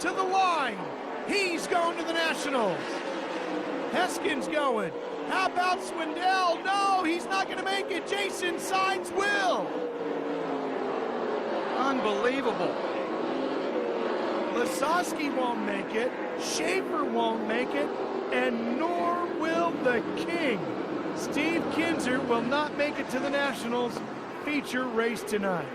to the line. He's going to the Nationals. Heskin's going. How about Swindell? No, he's not going to make it. Jason Sides will. Unbelievable. Lasowski won't make it. Schaefer won't make it. And nor will the King. Steve Kinzer will not make it to the Nationals feature race tonight.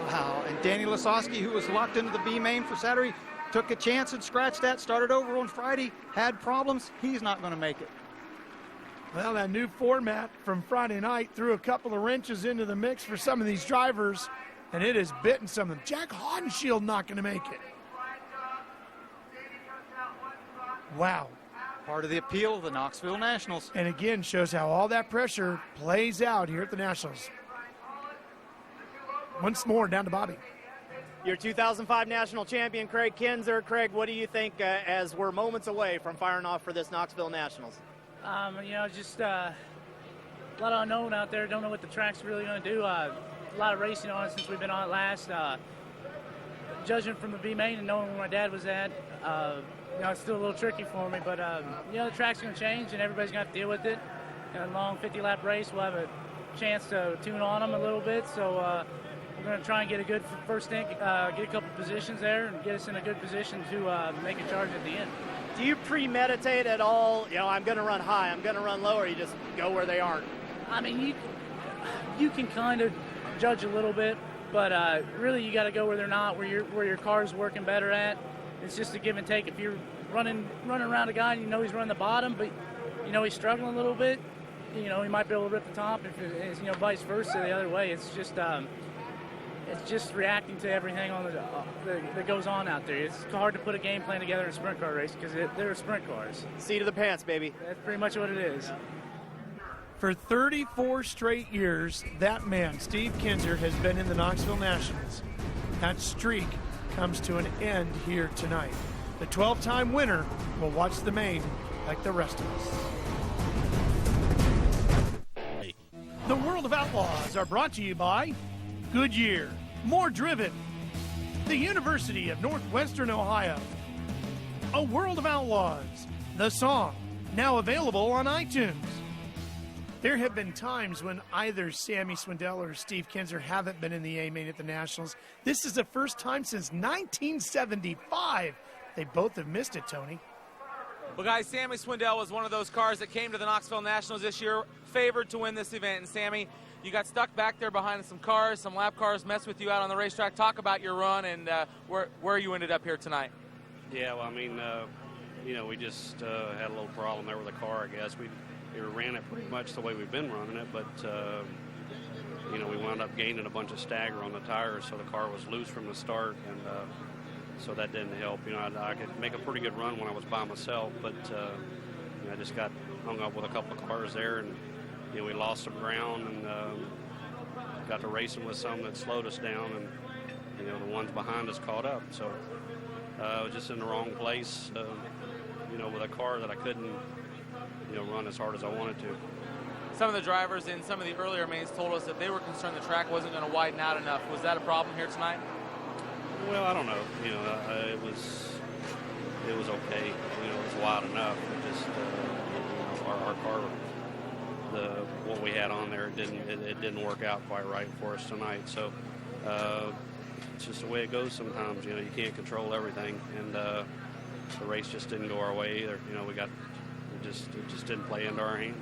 Wow, and Danny Lasowski, who was locked into the B main for Saturday, took a chance and scratched that, started over on Friday, had problems. He's not going to make it. Well, that new format from Friday night threw a couple of wrenches into the mix for some of these drivers, and it has bitten some of them. Jack Hodenshield not going to make it. Wow. Part of the appeal of the Knoxville Nationals. And again, shows how all that pressure plays out here at the Nationals. Once more, down to Bobby. Your 2005 national champion, Craig Kinzer. Craig, what do you think as we're moments away from firing off for this Knoxville Nationals? Just a lot of unknown out there. Don't know what the track's really going to do. A lot of racing on it since we've been on it last. Judging from the B main and knowing where my dad was at, it's still a little tricky for me. But, the track's going to change and everybody's going to have to deal with it. In a long 50-lap race, we'll have a chance to tune on them a little bit. So we're going to try and get a good first stint, get a couple positions there and get us in a good position to make a charge at the end. Do you premeditate at all? I'm going to run high, I'm going to run low, or you just go where they aren't? I mean, you can kind of judge a little bit, but really you got to go where they're not, where your car's working better at. It's just a give and take. If you're running around a guy and you know he's running the bottom, but you know he's struggling a little bit, he might be able to rip the top. If it's vice versa the other way, it's just reacting to everything that goes on out there. It's hard to put a game plan together in a sprint car race because they're sprint cars. Seat of the pants, baby. That's pretty much what it is. For 34 straight years, that man, Steve Kinzer, has been in the Knoxville Nationals. That streak comes to an end here tonight. The 12-time winner will watch the main like the rest of us. The World of Outlaws are brought to you by Goodyear, more driven. The University of Northwestern Ohio. A World of Outlaws, the song, now available on iTunes. There have been times when either Sammy Swindell or Steve Kinzer haven't been in the A-main at the Nationals. This is the first time since 1975. They both have missed it, Tony. Well, guys, Sammy Swindell was one of those cars that came to the Knoxville Nationals this year, favored to win this event. And Sammy, you got stuck back there behind some cars, some lap cars messed with you out on the racetrack. Talk about your run and where you ended up here tonight. Yeah, well, I mean, we just had a little problem there with the car, I guess. We ran it pretty much the way we've been running it, but, we wound up gaining a bunch of stagger on the tires, so the car was loose from the start, and so that didn't help. I could make a pretty good run when I was by myself, but I just got hung up with a couple of cars there, and we lost some ground and got to racing with some that slowed us down, and the ones behind us caught up. So I was just in the wrong place, with a car that I couldn't, run as hard as I wanted to. Some of the drivers in some of the earlier mains told us that they were concerned the track wasn't going to widen out enough. Was that a problem here tonight? Well, I don't know. It was okay. It was wide enough. It just our car, what we had on there, it didn't work out quite right for us tonight. So it's just the way it goes sometimes. You can't control everything, and the race just didn't go our way either. It just didn't play into our hand.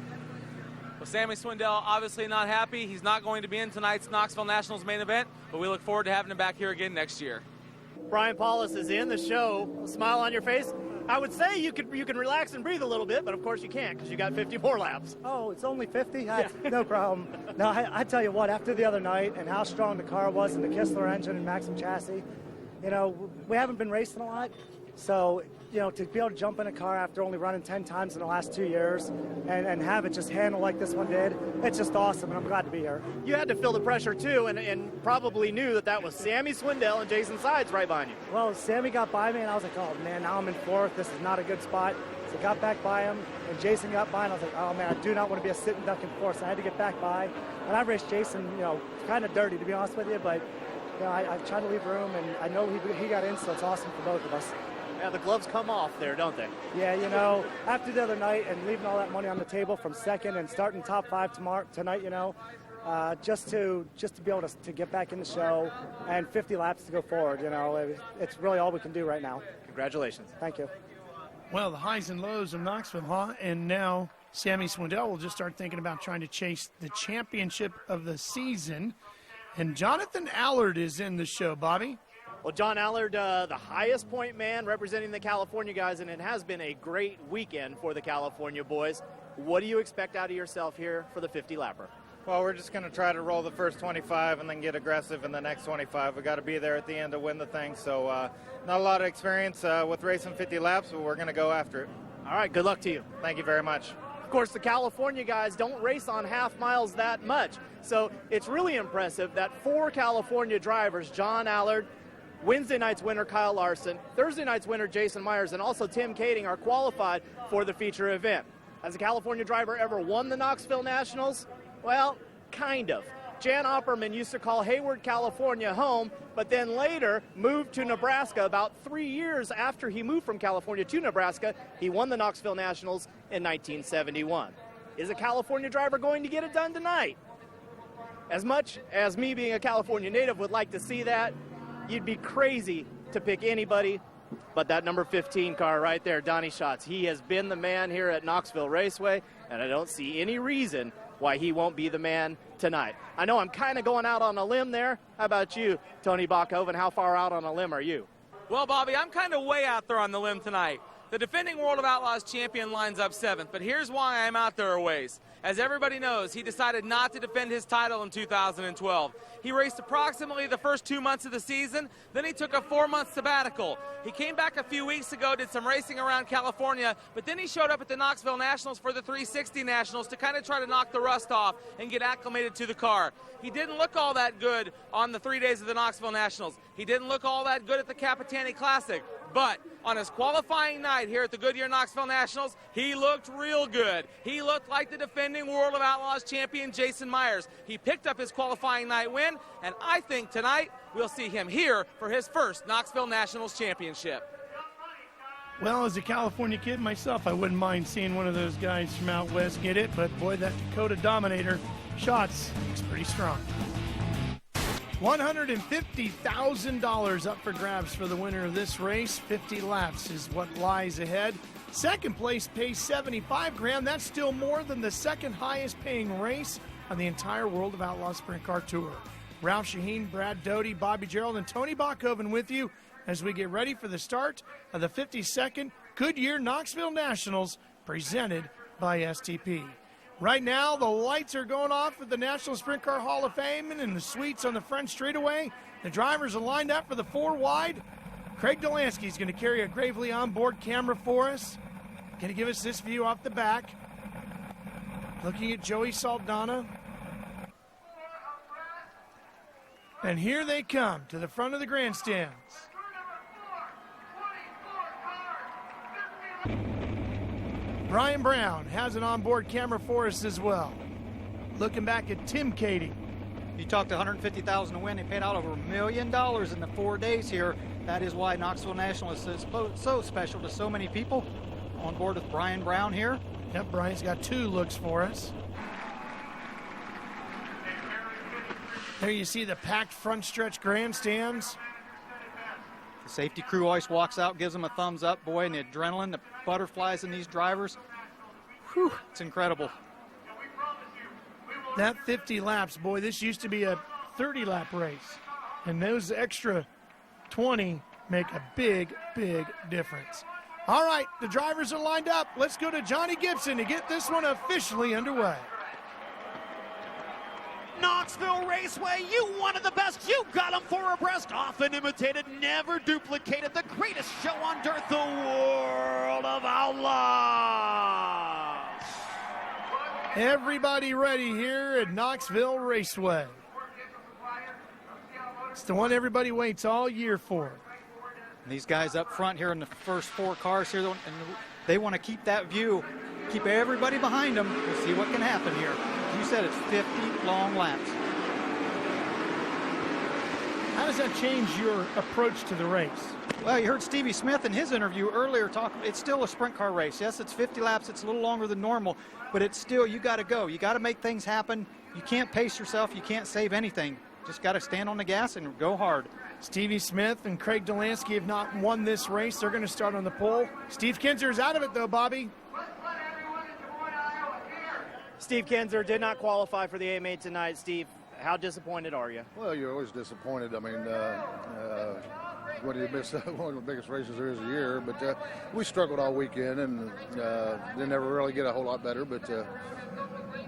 Well, Sammy Swindell obviously not happy. He's not going to be in tonight's Knoxville Nationals main event, but we look forward to having him back here again next year. Brian Paulus is in the show. A smile on your face. I would say you can relax and breathe a little bit, but of course you can't because you got 50 more laps. Oh, it's only 50? No problem. No, I tell you what, after the other night and how strong the car was and the Kistler engine and Maxim chassis, you know, we haven't been racing a lot. So, you know, to be able to jump in a car after only running 10 times in the last 2 years and have it just handle like this one did, it's just awesome, and I'm glad to be here. You had to feel the pressure, too, and probably knew that was Sammy Swindell and Jason Sides right behind you. Well, Sammy got by me, and I was like, oh, man, now I'm in fourth. This is not a good spot. So I got back by him, and Jason got by, and I was like, oh, man, I do not want to be a sitting duck in fourth, so I had to get back by. And I raced Jason, you know, kind of dirty, to be honest with you, but, you know, I tried to leave room, and I know he got in, so it's awesome for both of us. Yeah, the gloves come off there, don't they? Yeah, you know, after the other night and leaving all that money on the table from second and starting top 5 tonight, you know, just to be able to get back in the show and 50 laps to go forward, you know, it's really all we can do right now. Congratulations. Thank you. Well, the highs and lows of Knoxville, huh? And now Sammy Swindell will just start thinking about trying to chase the championship of the season. And Jonathan Allard is in the show, Bobby. Well, John Allard, the highest point man representing the California guys, and it has been a great weekend for the California boys. What do you expect out of yourself here for the 50-lapper? Well, we're just going to try to roll the first 25 and then get aggressive in the next 25. We got to be there at the end to win the thing. So not a lot of experience with racing 50 laps, but we're going to go after it. All right, good luck to you. Thank you very much. Of course, the California guys don't race on half miles that much. So it's really impressive that 4 California drivers, John Allard, Wednesday night's winner, Kyle Larson, Thursday night's winner, Jason Myers, and also Tim Kading are qualified for the feature event. Has a California driver ever won the Knoxville Nationals? Well, kind of. Jan Opperman used to call Hayward, California home, but then later moved to Nebraska. About 3 years after he moved from California to Nebraska, he won the Knoxville Nationals in 1971. Is a California driver going to get it done tonight? As much as me being a California native would like to see that, you'd be crazy to pick anybody but that number 15 car right there, Donnie Schatz. He has been the man here at Knoxville Raceway, and I don't see any reason why he won't be the man tonight. I know I'm kind of going out on a limb there. How about you, Tony Bachhoven? How far out on a limb are you? Well, Bobby, I'm kind of way out there on the limb tonight. The defending World of Outlaws champion lines up 7th, but here's why I'm out there a ways. As everybody knows, he decided not to defend his title in 2012. He raced approximately the first 2 months of the season, then he took a 4-month sabbatical. He came back a few weeks ago, did some racing around California, but then he showed up at the Knoxville Nationals for the 360 Nationals to kind of try to knock the rust off and get acclimated to the car. He didn't look all that good on the 3 days of the Knoxville Nationals. He didn't look all that good at the Capitani Classic, but on his qualifying night here at the Goodyear Knoxville Nationals, he looked real good. He looked like the defending World of Outlaws champion Jason Myers. He picked up his qualifying night win, and I think tonight we'll see him here for his first Knoxville Nationals championship. Well, as a California kid myself, I wouldn't mind seeing one of those guys from out west get it, but boy, that Dakota Dominator Schatz looks pretty strong. $150,000 up for grabs for the winner of this race. 50 laps is what lies ahead. Second place pays $75,000. That's still more than the second highest paying race on the entire World of Outlaws Sprint Car Tour. Ralph Shaheen, Brad Doty, Bobby Gerald, and Tony Bachhoven with you as we get ready for the start of the 52nd Goodyear Knoxville Nationals presented by STP. Right now, the lights are going off at the National Sprint Car Hall of Fame and in the suites on the front straightaway. The drivers are lined up for the 4 wide. Craig Delansky is going to carry a Gravely onboard camera for us. Going to give us this view off the back. Looking at Joey Saldana. And here they come to the front of the grandstands. Brian Brown has an onboard camera for us as well. Looking back at Tim Kading. You talked $150,000 to win. They paid out over $1 million in the 4 days here. That is why Knoxville National is so special to so many people. On board with Brian Brown here. Yep, Brian's got 2 looks for us. There you see the packed front stretch grandstands. The safety crew always walks out, gives them a thumbs up. Boy, and the adrenaline, the butterflies in these drivers. Whew, it's incredible. That 50 laps, boy, this used to be a 30-lap race. And those extra 20 make a big, big difference. All right, the drivers are lined up. Let's go to Johnny Gibson to get this one officially underway. Knoxville Raceway, you wanted the best, you got them 4 abreast, often imitated, never duplicated, the greatest show on dirt, the world of Outlaws. Everybody ready here at Knoxville Raceway. It's the one everybody waits all year for. And these guys up front here in the first 4 cars here, and they want to keep that view, keep everybody behind them. We'll see what can happen here. You said it's 50 long laps. How does that change your approach to the race? Well, you heard Stevie Smith in his interview earlier talk. It's still a sprint car race. Yes, it's 50 laps. It's a little longer than normal, but it's still, you got to go. You got to make things happen. You can't pace yourself. You can't save anything. Just got to stand on the gas and go hard. Stevie Smith and Craig Delansky have not won this race. They're going to start on the pole. Steve Kinzer is out of it, though, Bobby. Steve Kinzer did not qualify for the AMA tonight. Steve, how disappointed are you? Well, you're always disappointed. I mean, when you miss one of the biggest races there is a year, but we struggled all weekend and they never really get a whole lot better. But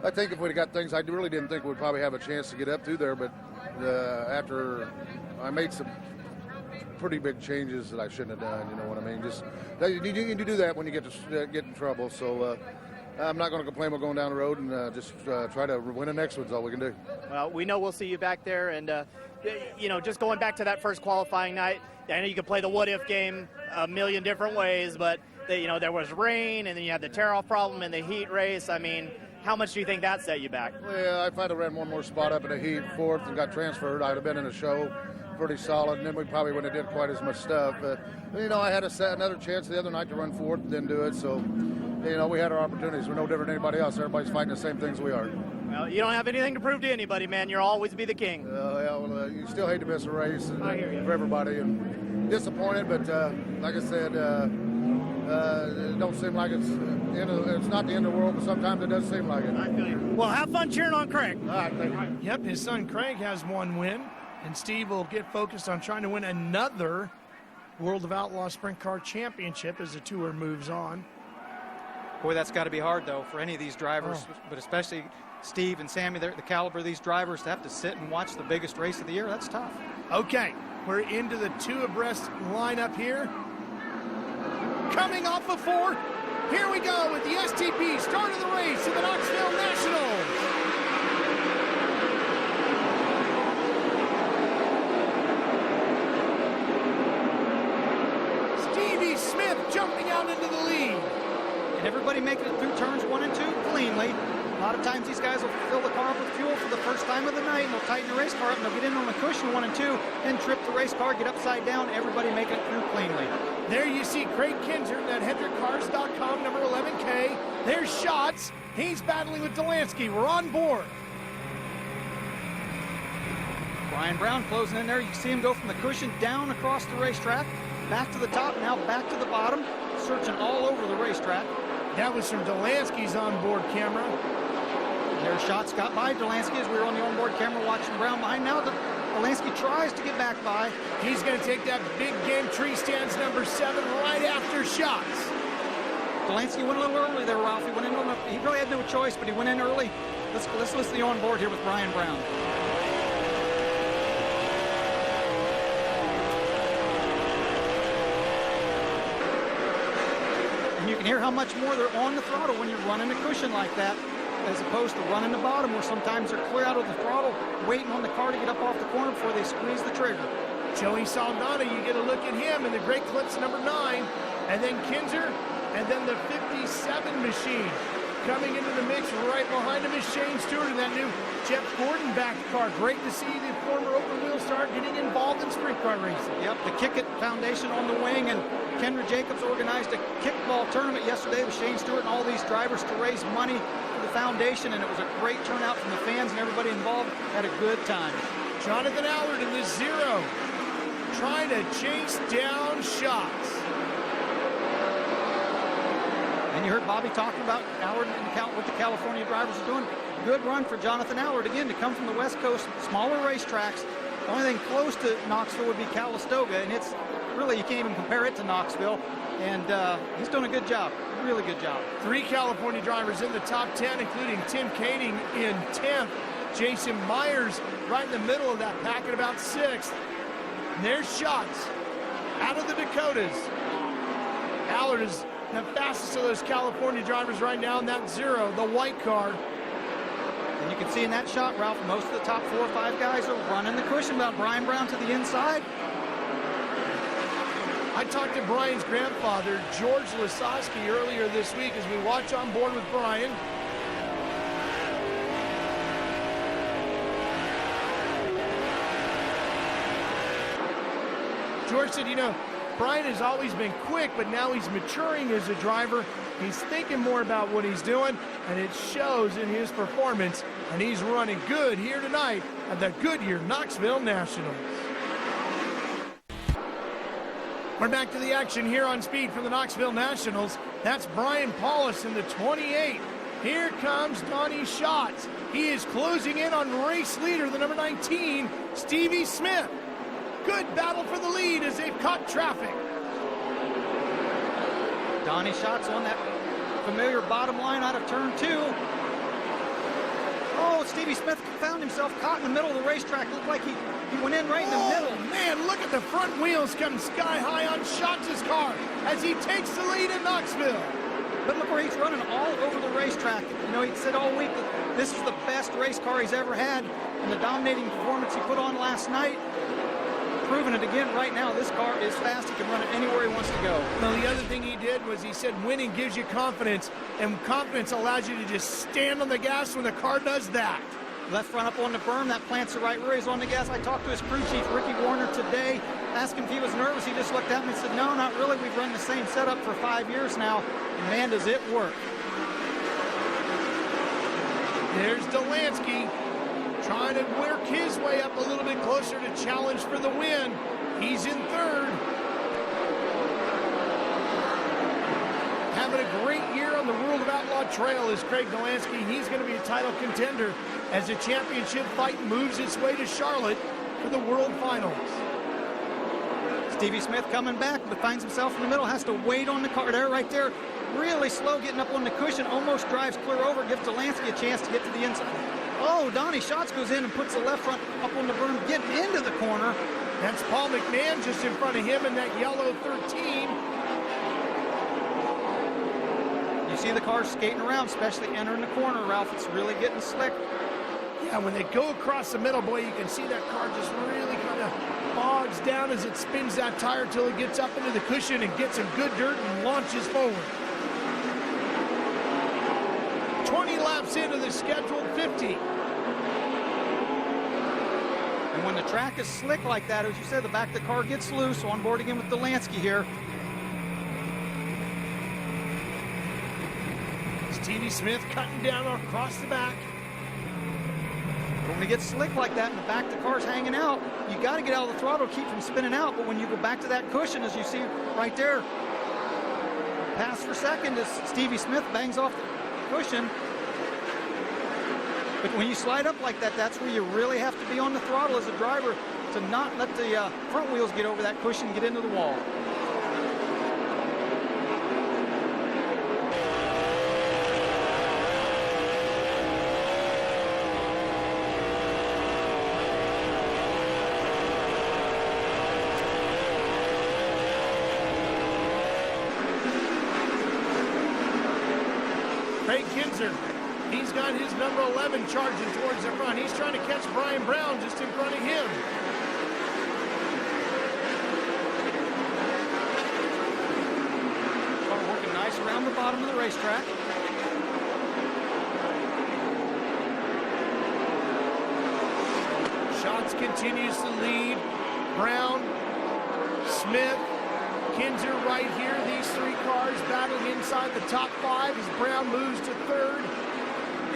I think if we'd got things, I really didn't think we'd probably have a chance to get up through there. But after I made some pretty big changes that I shouldn't have done, you know what I mean? Just you do that when you get in trouble. So. I'm not going to complain about going down the road and just try to win the next one's all we can do. Well, we know we'll see you back there. And, you know, just going back to that first qualifying night, I know you could play the what-if game a million different ways, but, you know, there was rain and then you had the tear-off problem in the heat race. I mean, how much do you think that set you back? Well, if I'd have ran one more spot up in the heat, 4th, and got transferred, I'd have been in the show pretty solid, and then we probably wouldn't have did quite as much stuff. But, you know, I had another chance the other night to run 4th, didn't do it, so... You know, we had our opportunities. We're no different than anybody else. Everybody's fighting the same things we are. Well, you don't have anything to prove to anybody, man. You'll always be the king. You still hate to miss a race I hear you. for everybody. And disappointed, but like I said, it don't seem like it's not the end of the world, but sometimes it does seem like it. I feel you. Well, have fun cheering on Craig. All right, thank you. Yep, his son Craig has 1 win, and Steve will get focused on trying to win another World of Outlaws Sprint Car Championship as the tour moves on. Boy, that's got to be hard, though, for any of these drivers, but especially Steve and Sammy, the caliber of these drivers, to have to sit and watch the biggest race of the year. That's tough. Okay, we're into the 2 abreast lineup here. Coming off of 4, here we go with the STP start of the race in the Knoxville Nationals. Stevie Smith jumping out into the lead. And everybody making it through turns 1 and 2 cleanly. A lot of times these guys will fill the car up with fuel for the first time of the night, and they'll tighten the race car up, and they'll get in on the cushion 1 and 2, and trip the race car, get upside down, everybody making it through cleanly. There you see Craig Kinzer, that HendrickCars.com number 11K. There's Shots. He's battling with Delansky. We're on board. Brian Brown closing in there. You can see him go from the cushion down across the racetrack, back to the top, now back to the bottom, searching all over the racetrack. That was from Delansky's onboard camera. There's Shots got by Delansky as we were on the onboard camera watching Brown behind. Now Delansky tries to get back by. He's going to take that big game tree stands number 7 right after Shots. Delansky went a little early there, Ralph. He went in he really had no choice, but he went in early. Let's listen to the onboard here with Brian Brown. And you can hear how much more they're on the throttle when you're running a cushion like that, as opposed to running the bottom, where sometimes they're clear out of the throttle, waiting on the car to get up off the corner before they squeeze the trigger. Joey Saldana, you get a look at him in the Great Clips number 9, and then Kinzer, and then the 57 machine. Coming into the mix right behind him is Shane Stewart in that new Jeff Gordon back car. Great to see the former open wheel star getting involved in sprint car racing. Yep, the Kick It Foundation on the wing, and Kendra Jacobs organized a kickball tournament yesterday with Shane Stewart and all these drivers to raise money for the foundation, and it was a great turnout from the fans, and everybody involved had a good time. Jonathan Allard in the 0, trying to chase down Shots. And you heard Bobby talking about Allard and what the California drivers are doing. good run for Jonathan Allard, again, to come from the West Coast, smaller racetracks. The only thing close to Knoxville would be Calistoga, and it's really, you can't even compare it to Knoxville. And he's doing a good job, really good job. 3 California drivers in the top 10, including Tim Kading in 10th. Jason Myers right in the middle of that pack at about 6th. And there's Schatz out of the Dakotas. Allard is the fastest of those California drivers right now in that 0, the white car. And you can see in that shot, Ralph, most of the top 4 or 5 guys are running the cushion. About Brian Brown to the inside. I talked to Brian's grandfather, George Lasowski, earlier this week as we watch on board with Brian. George said, you know, Brian has always been quick, but now he's maturing as a driver. He's thinking more about what he's doing, and it shows in his performance, and he's running good here tonight at the Goodyear Knoxville Nationals. We're back to the action here on Speed from the Knoxville Nationals. That's Brian Paulus in the 28. Here comes Donnie Schatz. He is closing in on race leader, the number 19, Stevie Smith. Good battle for the lead as they've caught traffic. Donnie Schatz on that familiar bottom line out of turn 2. Oh, Stevie Smith found himself caught in the middle of the racetrack. Looked like he went in right in the middle. Man, look at the front wheels come sky high on Schatz's car as he takes the lead in Knoxville. But look where he's running all over the racetrack. You know, he said all week that this is the best race car he's ever had. And the dominating performance he put on last night, proving it again right now. This car is fast. He can run it anywhere he wants to go. Well, the other thing he did was he said winning gives you confidence, and confidence allows you to just stand on the gas when the car does that. Left front up on the berm, that plants the right rear. He's on the gas. I talked to his crew chief, Ricky Warner, today. Asked him if he was nervous. He just looked at me and said, no, not really. We've run the same setup for 5 years now, and man, does it work. There's Delansky trying to work his way up a little bit closer to challenge for the win. He's in 3rd. Having a great year on the World of Outlaw Trail is Craig Delansky. He's going to be a title contender as the championship fight moves its way to Charlotte for the World Finals. Stevie Smith coming back, but finds himself in the middle, has to wait on the car there, right there. Really slow getting up on the cushion, almost drives clear over, gives Delansky a chance to get to the inside. Oh, Donnie Schatz goes in and puts the left front up on the berm, getting into the corner. That's Paul McMahon just in front of him in that yellow 13. You see the car skating around, especially entering the corner, Ralph. It's really getting slick. Yeah, when they go across the middle, boy, you can see that car just really kind of bogs down as it spins that tire till it gets up into the cushion and gets some good dirt and launches forward. 20 laps into the scheduled 50. And when the track is slick like that, as you said, the back of the car gets loose. So on board again with Delansky here. Stevie Smith cutting down across the back. But when it gets slick like that and the back of the car's hanging out, you got to get out of the throttle to keep from spinning out. But when you go back to that cushion, as you see right there, pass for second as Stevie Smith bangs off the cushion. But when you slide up like that, that's where you really have to be on the throttle as a driver to not let the front wheels get over that cushion and get into the wall. Craig Kinzer, he's got his number 11 charging towards the front. He's trying to catch Brian Brown just in front of him. Car working nice around the bottom of the racetrack. Schatz continues to lead. Brown, Smith, Kinzer right here. These 3 cars battling inside the top 5 as Brown moves to 3rd.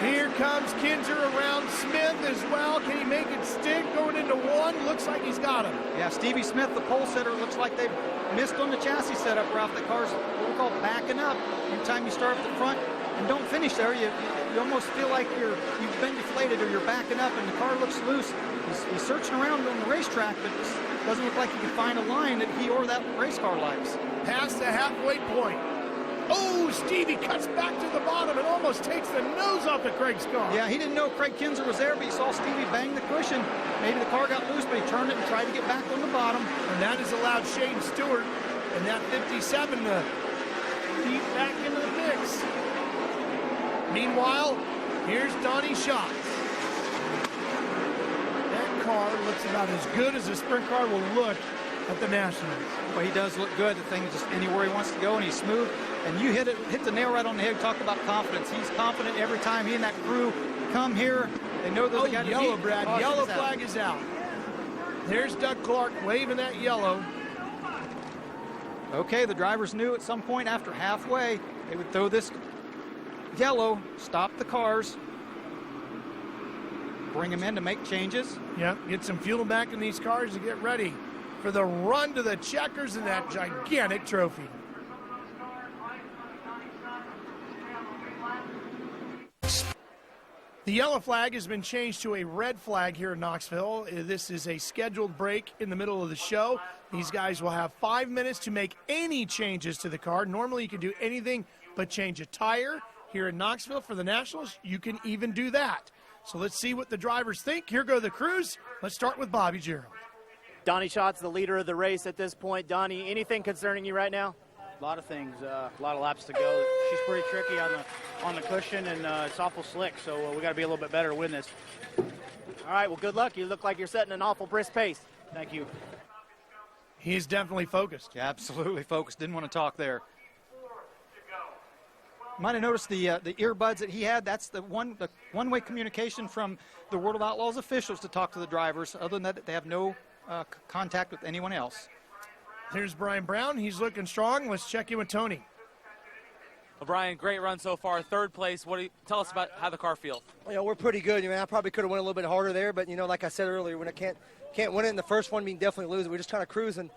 Here comes Kinzer around Smith as well. Can he make it stick going into 1? Looks like he's got him. Yeah, Stevie Smith, the pole setter, looks like they've missed on the chassis setup, Ralph. The car's what we call backing up. Anytime you start up the front, and don't finish there, you almost feel like you've been deflated or you're backing up and the car looks loose. He's searching around on the racetrack, but it doesn't look like he can find a line that he or that race car likes. Past the halfway point. Oh, Stevie cuts back to the bottom and almost takes the nose off of Craig's car. Yeah, he didn't know Craig Kinzer was there, but he saw Stevie bang the cushion. Maybe the car got loose, but he turned it and tried to get back on the bottom. And that has allowed Shane Stewart and that 57 to keep back into the mix. Meanwhile, here's Donnie Schatz. That car looks about as good as a sprint car will look at the Nationals. Well, he does look good. The thing is just anywhere he wants to go, and he's smooth. And you hit the nail right on the head. Talk about confidence. He's confident every time he and that crew come here. They know they're the guy to beat. Yellow, Brad. Yellow flag is out. There's Doug Clark waving that yellow. Okay, the drivers knew at some point after halfway they would throw this yellow, stop the cars, bring them in to make changes. Yeah, get some fuel back in these cars to get ready for the run to the checkers and that gigantic trophy. The yellow flag has been changed to a red flag here in Knoxville. This is a scheduled break in the middle of the show. These guys will have 5 minutes to make any changes to the car. Normally you can do anything but change a tire. Here in Knoxville for the Nationals, you can even do that. So let's see what the drivers think. Here go the crews. Let's start with Bobby Gerald. Donnie Schatz, the leader of the race at this point. Donnie, anything concerning you right now? A lot of things, a lot of laps to go. She's pretty tricky on the cushion, and it's awful slick, so we got to be a little bit better to win this. All right, well, good luck. You look like you're setting an awful brisk pace. Thank you. He's definitely focused. Yeah, absolutely focused. Didn't want to talk there. Might have noticed the earbuds that he had. That's the one-way communication from the World of Outlaws officials to talk to the drivers. Other than that, they have no contact with anyone else. Here's Brian Brown. He's looking strong. Let's check in with Tony. Well, Brian, great run so far. Third place. Tell us about how the car feels? We're pretty good. I probably could have went a little bit harder there, but like I said earlier, when I can't win it in the first one, we can definitely lose it. We're just kind of cruising.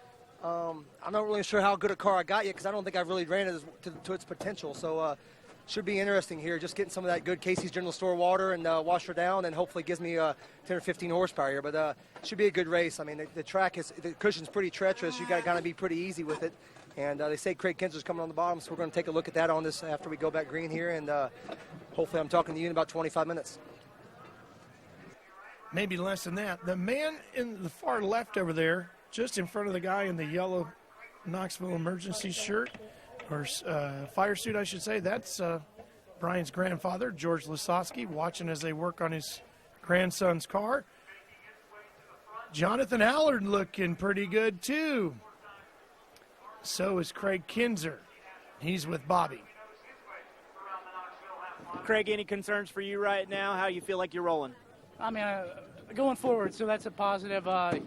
I'm not really sure how good a car I got yet because I don't think I've really ran it to its potential. So should be interesting here. Just getting some of that good Casey's General Store water and wash her down, and hopefully gives me 10 or 15 horsepower here. But should be a good race. I mean, the cushion's pretty treacherous. You got to kind of be pretty easy with it. And they say Craig Kinzer's coming on the bottom, so we're going to take a look at that on this after we go back green here. And hopefully I'm talking to you in about 25 minutes. Maybe less than that. The man in the far left over there, just in front of the guy in the yellow Knoxville emergency shirt, or fire suit, I should say, that's Brian's grandfather, George Lisowski, watching as they work on his grandson's car. Jonathan Allard looking pretty good, too. So is Craig Kinzer. He's with Bobby. Craig, any concerns for you right now? How you feel like you're rolling? I mean, going forward, so that's a positive. I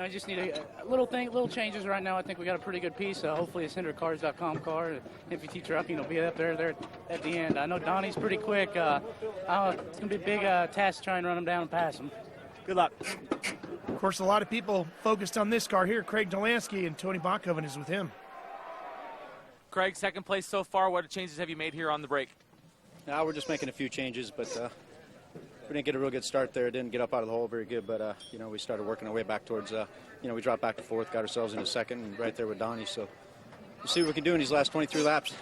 just need a little changes right now. I think we got a pretty good piece. Hopefully, it's HendrickCars.com car. If you teach trucking, it'll be up there at the end. I know Donnie's pretty quick. It's going to be a big task to try and run him down and pass him. Good luck. Of course, a lot of people focused on this car here. Craig Delansky, and Tony Bonkoven is with him. Craig, second place so far. What changes have you made here on the break? Now we're just making a few changes, but we didn't get a real good start there. Didn't get up out of the hole very good, but we started working our way back towards. We dropped back to fourth, got ourselves into second, and right there with Donnie. So we'll see what we can do in these last 23 laps.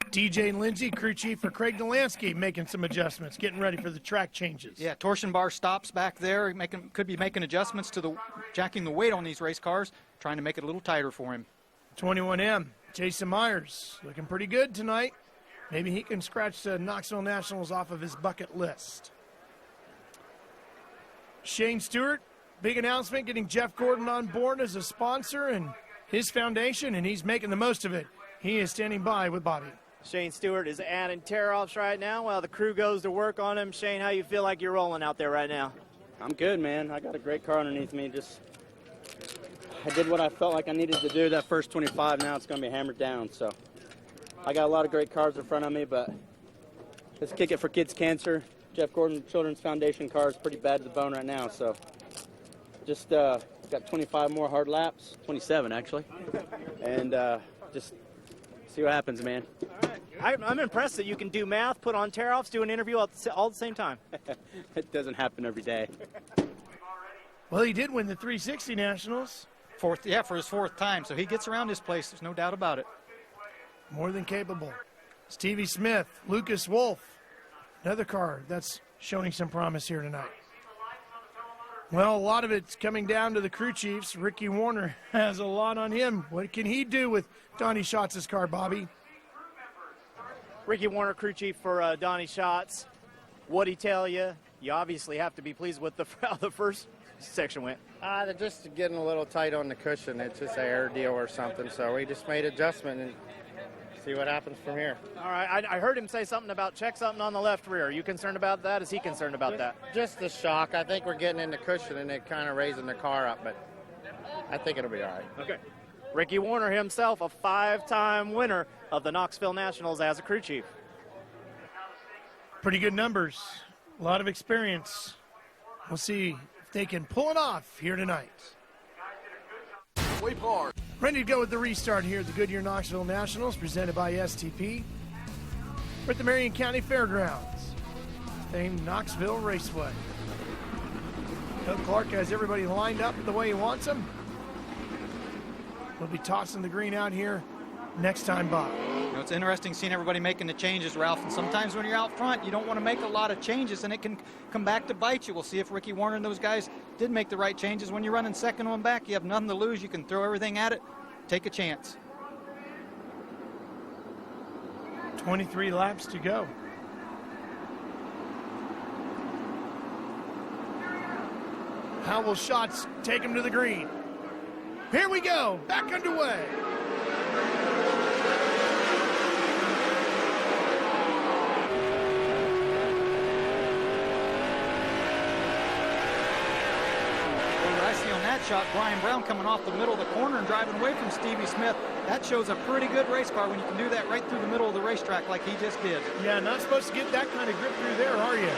DJ and Lindsay, crew chief for Craig Delansky, making some adjustments, getting ready for the track changes. Yeah, torsion bar stops back there. Could be making adjustments to jacking the weight on these race cars, trying to make it a little tighter for him. 21M, Jason Myers, looking pretty good tonight. Maybe he can scratch the Knoxville Nationals off of his bucket list. Shane Stewart, big announcement, getting Jeff Gordon on board as a sponsor and his foundation, and he's making the most of it. He is standing by with Bobby. Shane Stewart is adding tear-offs right now while the crew goes to work on him. Shane, how you feel like you're rolling out there right now? I'm good, man. I got a great car underneath me. I did what I felt like I needed to do that first 25. Now it's going to be hammered down. So I got a lot of great cars in front of me, but let's kick it for Kids Cancer. Jeff Gordon Children's Foundation car is pretty bad to the bone right now. So just got 25 more hard laps, 27 actually, and just see what happens, man. All right. I'm impressed that you can do math, put on tear-offs, do an interview all at the same time. It doesn't happen every day. Well, he did win the 360 Nationals. For his fourth time, so he gets around this place. There's no doubt about it. More than capable. Stevie Smith, Lucas Wolf, another car that's showing some promise here tonight. Well, a lot of it's coming down to the crew chiefs. Ricky Warner has a lot on him. What can he do with Donnie Schatz' car, Bobby? Ricky Warner, crew chief for Donnie Schatz. What'd he tell you? You obviously have to be pleased with how the first section went. They're just getting a little tight on the cushion. It's just an air deal or something. So we just made adjustment and see what happens from here. All right. I heard him say something about check something on the left rear. Are you concerned about that? Is he concerned about that? Just the shock. I think we're getting in the cushion and it kind of raising the car up, but I think it'll be all right. Okay. Ricky Warner himself, a 5-time winner of the Knoxville Nationals as a crew chief. Pretty good numbers. A lot of experience. We'll see if they can pull it off here tonight. Wave hard. Ready to go with the restart here at the Goodyear Knoxville Nationals, presented by STP. We're at the Marion County Fairgrounds, famed Knoxville Raceway. Doug Clark has everybody lined up the way he wants them. We'll be tossing the green out here next time, Bob. You know, it's interesting seeing everybody making the changes, Ralph, and sometimes when you're out front, you don't want to make a lot of changes, and it can come back to bite you. We'll see if Ricky Warner and those guys did make the right changes. When you're running second one back, you have nothing to lose. You can throw everything at it, take a chance. 23 laps to go. How will Schatz take him to the green? Here we go, back underway. Shot Brian Brown coming off the middle of the corner and driving away from Stevie Smith. That shows a pretty good race car when you can do that right through the middle of the racetrack like he just did. Yeah, not supposed to get that kind of grip through there, are you?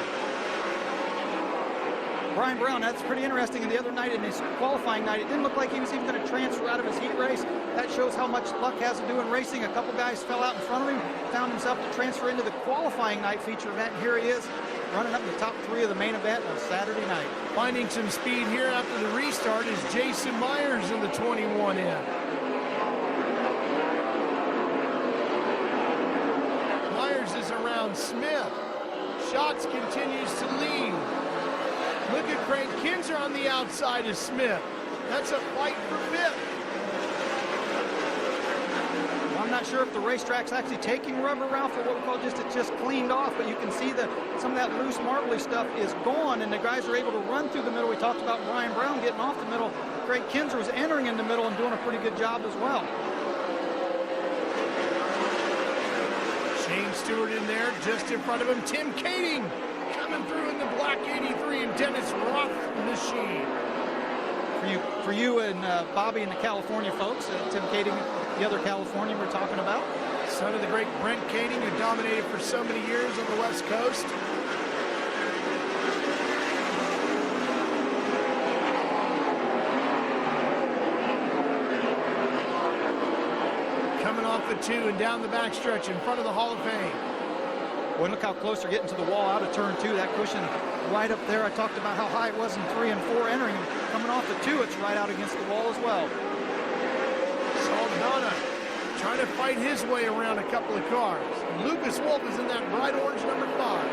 Brian Brown, that's pretty interesting. And the other night in his qualifying night, it didn't look like he was even going to transfer out of his heat race. That shows how much luck has to do in racing. A couple guys fell out in front of him, found himself to transfer into the qualifying night feature event. And here he is, running up in the top 3 of the main event on Saturday night. Finding some speed here after the restart is Jason Myers in the 21N. Myers is around Smith. Schatz continues to lead. Look at Craig Kinzer on the outside of Smith. That's a fight for fifth. I'm not sure if the racetrack's actually taking rubber, Ralph, or what we call it's just cleaned off, but you can see that some of that loose marbly stuff is gone, and the guys are able to run through the middle. We talked about Brian Brown getting off the middle. Craig Kinzer was entering in the middle and doing a pretty good job as well. Shane Stewart in there, just in front of him. Tim Kading coming through in the black 83, and Dennis Roth machine. For you and Bobby and the California folks, Tim Kading, the other Californian we're talking about. Son of the great Brent Kading, who dominated for so many years on the West Coast. Coming off the 2 and down the backstretch in front of the Hall of Fame. Boy, look how close they're getting to the wall out of turn 2. That cushion right up there. I talked about how high it was in 3 and 4 entering. Coming off the 2, it's right out against the wall as well. Saldana trying to fight his way around a couple of cars. Lucas Wolf is in that bright orange number 5.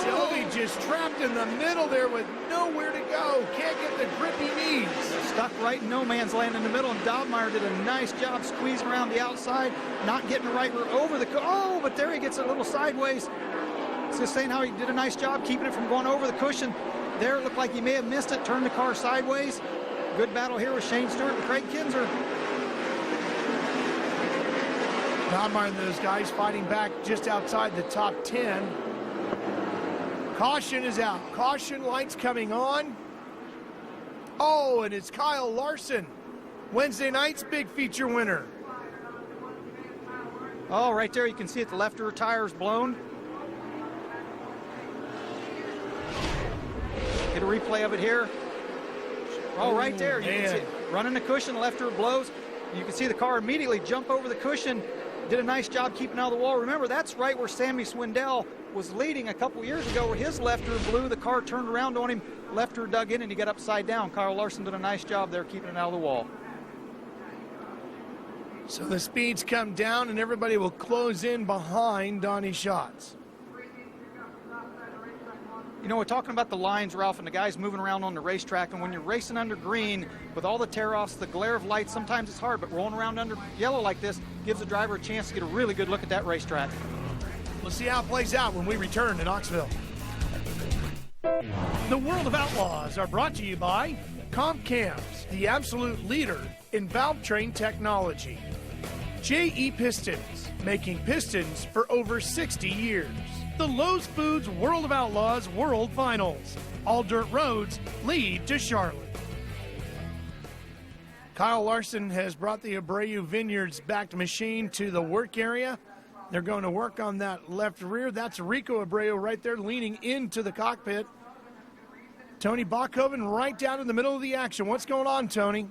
Joey just trapped in the middle there with nowhere to go. Can't get the grip he needs. Stuck right in no man's land in the middle, and Dobmeyer did a nice job squeezing around the outside, not getting the right rear over the car. Oh, but there he gets a little sideways. Just saying how he did a nice job keeping it from going over the cushion. There it looked like he may have missed it, turned the car sideways. Good battle here with Shane Stewart and Craig Kinzer. Dobmeyer and those guys fighting back just outside the top 10. Caution is out. Caution lights coming on. Oh, and it's Kyle Larson, Wednesday night's big feature winner. Oh, right there you can see it, the left rear tire is blown. Get a replay of it here. Oh, right there. You can Man. see it. Running the cushion, left rear blows. You can see the car immediately jump over the cushion. Did a nice job keeping out of the wall. Remember, that's right where Sammy Swindell was leading a couple years ago, where his left rear blew. The car turned around on him, left rear dug in, and he got upside down. Kyle Larson did a nice job there keeping it out of the wall. So the speeds come down, and everybody will close in behind Donnie Schatz. You know, we're talking about the lines, Ralph, and the guys moving around on the racetrack, and when you're racing under green with all the tear-offs, the glare of lights, sometimes it's hard, but rolling around under yellow like this gives the driver a chance to get a really good look at that racetrack. We'll see how it plays out when we return to Knoxville. The World of Outlaws are brought to you by Comp Cams, the absolute leader in valve train technology. JE Pistons, making pistons for over 60 years. The Lowe's Foods World of Outlaws World Finals. All dirt roads lead to Charlotte. Kyle Larson has brought the Abreu Vineyards backed machine to the work area. They're going to work on that left rear. That's Rico Abreu right there leaning into the cockpit. Tony Bachhoven right down in the middle of the action. What's going on, Tony?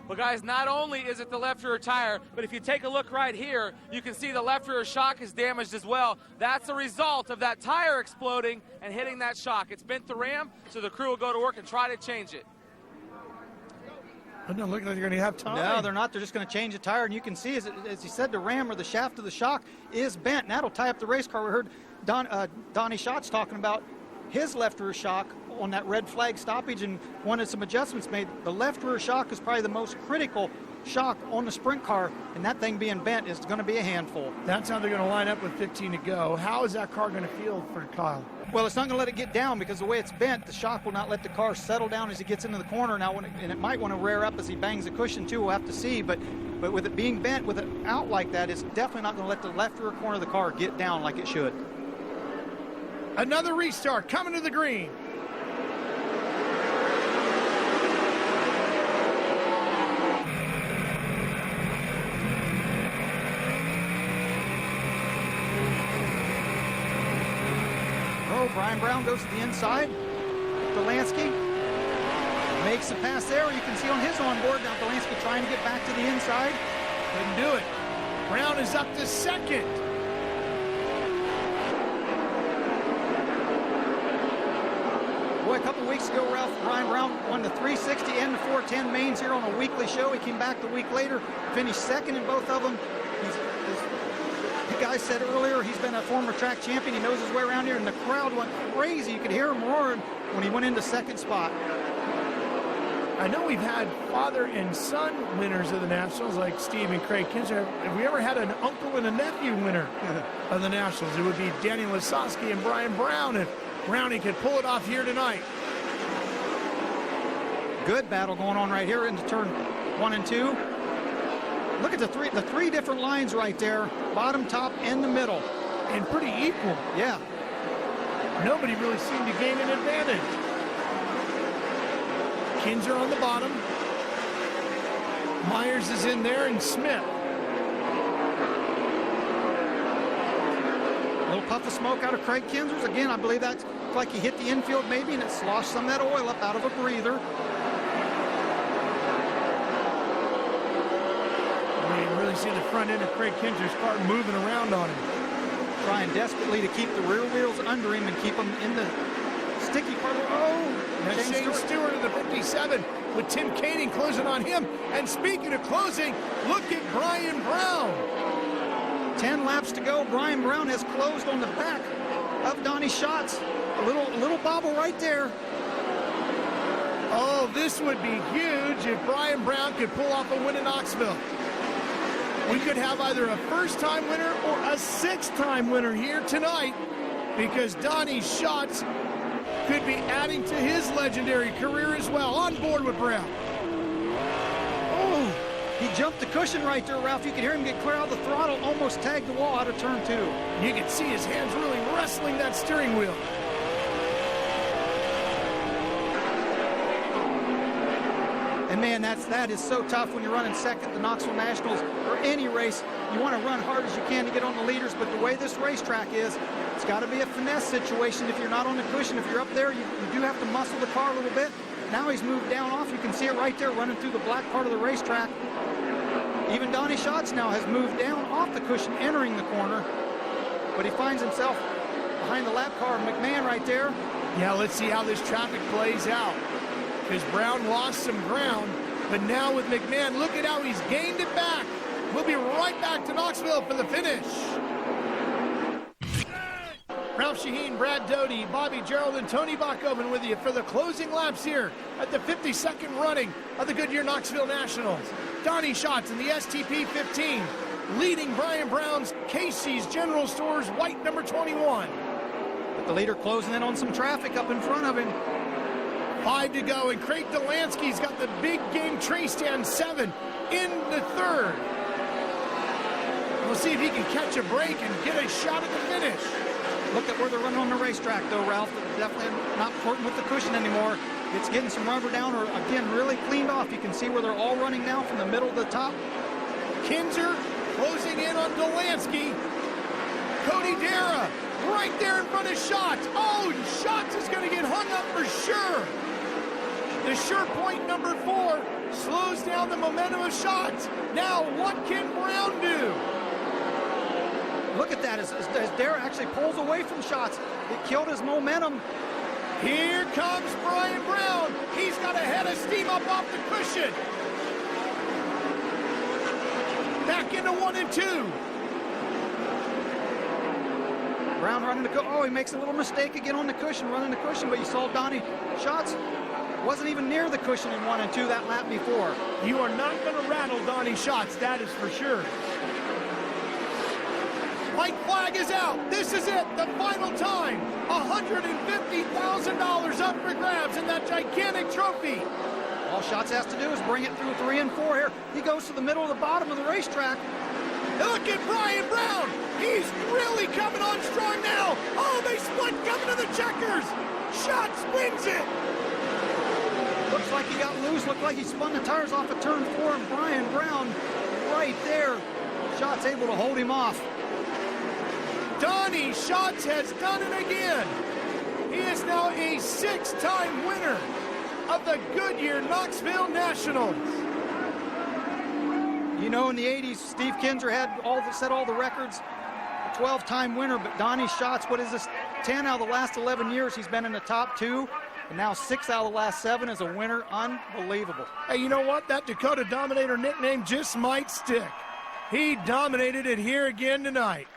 Well, guys, not only is it the left rear tire, but if you take a look right here, you can see the left rear shock is damaged as well. That's a result of that tire exploding and hitting that shock. It's bent the ram, so the crew will go to work and try to change it. It doesn't look like they're going to have time. No, they're not. They're just going to change the tire, and you can see, as he said, the ram or the shaft of the shock is bent, and that'll tie up the race car. We heard Donnie Schatz talking about his left rear shock on that red flag stoppage and wanted some adjustments made. The left rear shock is probably the most critical shock on the sprint car, and that thing being bent is going to be a handful. That's how they're going to line up with 15 to go. How is that car going to feel for Kyle? Well, it's not going to let it get down because the way it's bent, the shock will not let the car settle down as he gets into the corner. Now, and it might want to rear up as he bangs the cushion too. We'll have to see. But with it being bent, with it out like that, it's definitely not going to let the left rear corner of the car get down like it should. Another restart coming to the green. Brian Brown goes to the inside. Delansky makes a pass there. You can see on his onboard now Delansky trying to get back to the inside. Couldn't do it. Brown is up to second. Boy, a couple weeks ago, Ralph, Brian Brown won the 360 and the 410 mains here on a weekly show. He came back the week later, finished second in both of them. The guy said earlier he's been a former track champion. He knows his way around here, and the crowd went crazy. You could hear him roaring when he went into second spot. I know we've had father and son winners of the Nationals like Steve and Craig Kinzer. Have we ever had an uncle and a nephew winner of the Nationals? It would be Danny Lasowski and Brian Brown, and Brownie could pull it off here tonight. Good battle going on right here into turn 1 and 2. Look at the three different lines right there, bottom, top, and the middle. And pretty equal. Yeah. Nobody really seemed to gain an advantage. Kinzer on the bottom. Myers is in there, and Smith. A little puff of smoke out of Craig Kinzer's. Again, I believe that's like he hit the infield maybe, and it sloshed some of that oil up out of a breather. You can really see the front end of Craig Kinzer's car moving around on him. Trying desperately to keep the rear wheels under him and keep them in the sticky part. That's Shane Stewart in the 57 with Tim Kaning closing on him. And speaking of closing, look at Brian Brown. 10 laps to go. Brian Brown has closed on the back of Donnie Schatz. A little bobble right there. Oh, this would be huge if Brian Brown could pull off a win in Knoxville. We could have either a first-time winner or a sixth-time winner here tonight, because Donnie Schatz could be adding to his legendary career as well. On board with Brown. Oh, he jumped the cushion right there, Ralph. You could hear him get clear out of the throttle, almost tagged the wall out of turn 2. You could see his hands really wrestling that steering wheel. And man, that is so tough when you're running second at the Knoxville Nationals or any race. You want to run hard as you can to get on the leaders, but the way this racetrack is, it's got to be a finesse situation. If you're not on the cushion, if you're up there, you do have to muscle the car a little bit. now he's moved down off. You can see it right there running through the black part of the racetrack. Even Donnie Schatz now has moved down off the cushion, entering the corner, but he finds himself behind the lap car of McMahon right there. Yeah, let's see how this traffic plays out, because Brown lost some ground, but now with McMahon, look at how he's gained it back. We'll be right back to Knoxville for the finish. Ralph Shaheen, Brad Doty, Bobby Gerald, and Tony Bachhoven with you for the closing laps here at the 52nd running of the Goodyear Knoxville Nationals. Donnie Schatz in the STP 15, leading Brian Brown's Casey's General Stores white number 21. But the leader closing in on some traffic up in front of him. 5 to go, and Craig Delansky's got the big game Trace stand 7 in the third. We'll see if he can catch a break and get a shot at the finish. Look at where they're running on the racetrack, though, Ralph. They're definitely not flirting with the cushion anymore. It's getting some rubber down, or again, really cleaned off. You can see where they're all running now from the middle to the top. Kinzer closing in on Delansky. Cody Dara right there in front of Schatz. Oh, Schatz is going to get hung up for sure. The sure point number 4 slows down the momentum of Schatz. Now, what can Brown do? Look at that, as Dara actually pulls away from Schatz. It killed his momentum. Here comes Brian Brown. He's got a head of steam up off the cushion. Back into 1 and 2. Brown running he makes a little mistake again on the cushion, running the cushion, but you saw Donnie Schatz wasn't even near the cushion in 1 and 2 that lap before. You are not going to rattle Donnie Schatz, that is for sure. White flag is out. This is it, the final time. $150,000 up for grabs in that gigantic trophy. All Schatz has to do is bring it through 3 and 4 here. He goes to the middle of the bottom of the racetrack. Look at Brian Brown. He's really coming on strong now. Oh, they split coming to the checkers. Schatz wins it. Looks like he got loose. Looked like he spun the tires off of turn 4, and Brian Brown right there. Schatz able to hold him off. Donnie Schatz has done it again. He is now a 6-time winner of the Goodyear Knoxville Nationals. You know, in the 80s, Steve Kinzer had set all the records, a 12-time winner, but Donnie Schatz, what is this, 10 out of the last 11 years he's been in the top 2, and now 6 out of the last 7 as a winner. Unbelievable. Hey, you know what? That Dakota Dominator nickname just might stick. He dominated it here again tonight.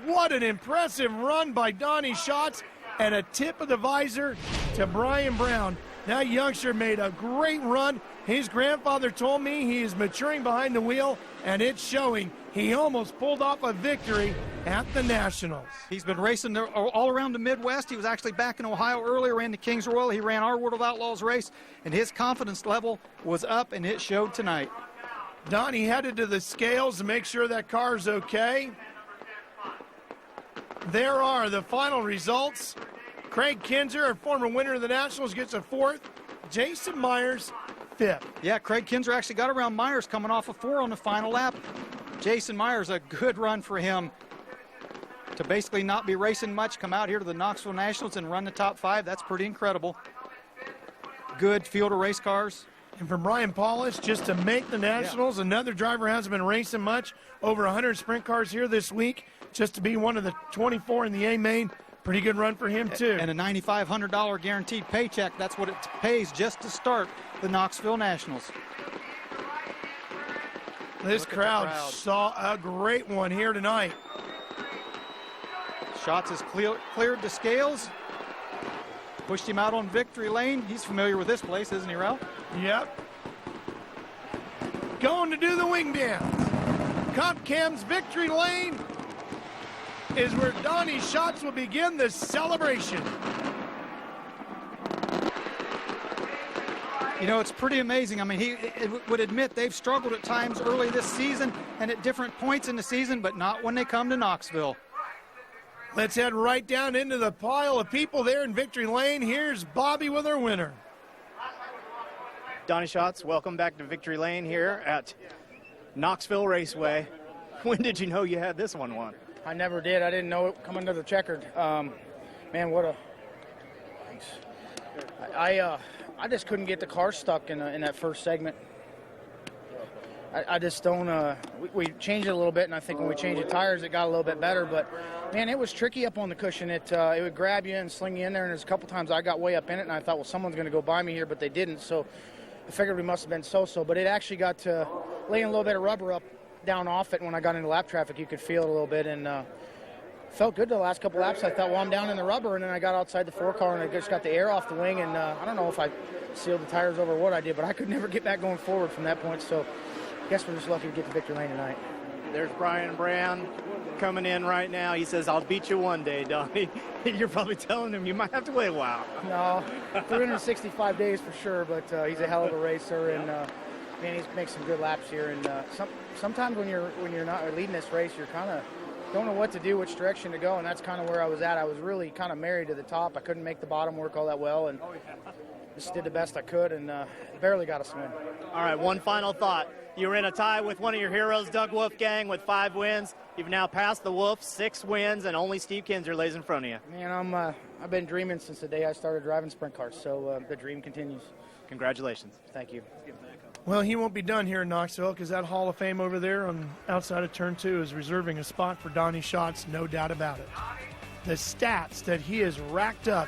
What an impressive run by Donnie Schatz, and a tip of the visor to Brian Brown. That youngster made a great run. His grandfather told me he is maturing behind the wheel, and it's showing. He almost pulled off a victory at the Nationals. He's been racing all around the Midwest. He was actually back in Ohio earlier, ran the Kings Royal. He ran our World of Outlaws race, and his confidence level was up, and it showed tonight. Donnie headed to the scales to make sure that car's okay. There are the final results. Craig Kinzer, a former winner of the Nationals, gets a 4th. Jason Myers, 5th. Yeah, Craig Kinzer actually got around Myers coming off a 4 on the final lap. Jason Myers, a good run for him to basically not be racing much, come out here to the Knoxville Nationals and run the top 5. That's pretty incredible. Good field of race cars. And for Brian Paulus, just to make the Nationals, another driver hasn't been racing much. Over 100 sprint cars here this week, just to be one of the 24 in the A-Main. Pretty good run for him, too. And a $9,500 guaranteed paycheck. That's what it pays just to start the Knoxville Nationals. This crowd saw a great one here tonight. Schatz has cleared the scales. Pushed him out on victory lane. He's familiar with this place, isn't he, Ralph? Yep. Going to do the wing dance. Comp Cam's victory lane is where Donnie Schatz will begin the celebration. You know, it's pretty amazing. I mean, he would admit they've struggled at times early this season and at different points in the season, but not when they come to Knoxville. Let's head right down into the pile of people there in victory lane. Here's Bobby with our winner. Donnie Schatz, welcome back to victory lane here at Knoxville Raceway. When did you know you had this one won? I never did. I didn't know it coming to the checkered. Man, what a... Thanks. I just couldn't get the car stuck in that first segment. I just don't. We changed it a little bit, and I think when we changed the tires, it got a little bit better. But man, it was tricky up on the cushion. It would grab you and sling you in there. And there's a couple times I got way up in it, and I thought, well, someone's going to go by me here, but they didn't. So I figured we must have been so-so. But it actually got to laying a little bit of rubber up down off it. When I got into lap traffic, you could feel it a little bit, and felt good the last couple laps. I thought, well, I'm down in the rubber, and then I got outside the 4-car, and I just got the air off the wing, and I don't know if I sealed the tires over what I did, but I could never get back going forward from that point. So I guess we're just lucky to get to victory lane tonight. There's Brian Brown coming in right now. He says, I'll beat you one day, Donnie. You're probably telling him you might have to wait a while. No, 365 days for sure, but he's a hell of a racer, and man, he's making some good laps here. And sometimes when you're not leading this race, you're kind of don't know what to do, which direction to go, and that's kind of where I was at. I was really kind of married to the top. I couldn't make the bottom work all that well, and just did the best I could, and barely got us win. All right, one final thought. You were in a tie with one of your heroes, Doug Wolfgang, with 5 wins. You've now passed the Wolf, 6 wins, and only Steve Kinzer lays in front of you. Man, I've been dreaming since the day I started driving sprint cars, so the dream continues. Congratulations. Thank you. Well, he won't be done here in Knoxville because that Hall of Fame over there on outside of Turn 2 is reserving a spot for Donnie Schatz, no doubt about it. The stats that he has racked up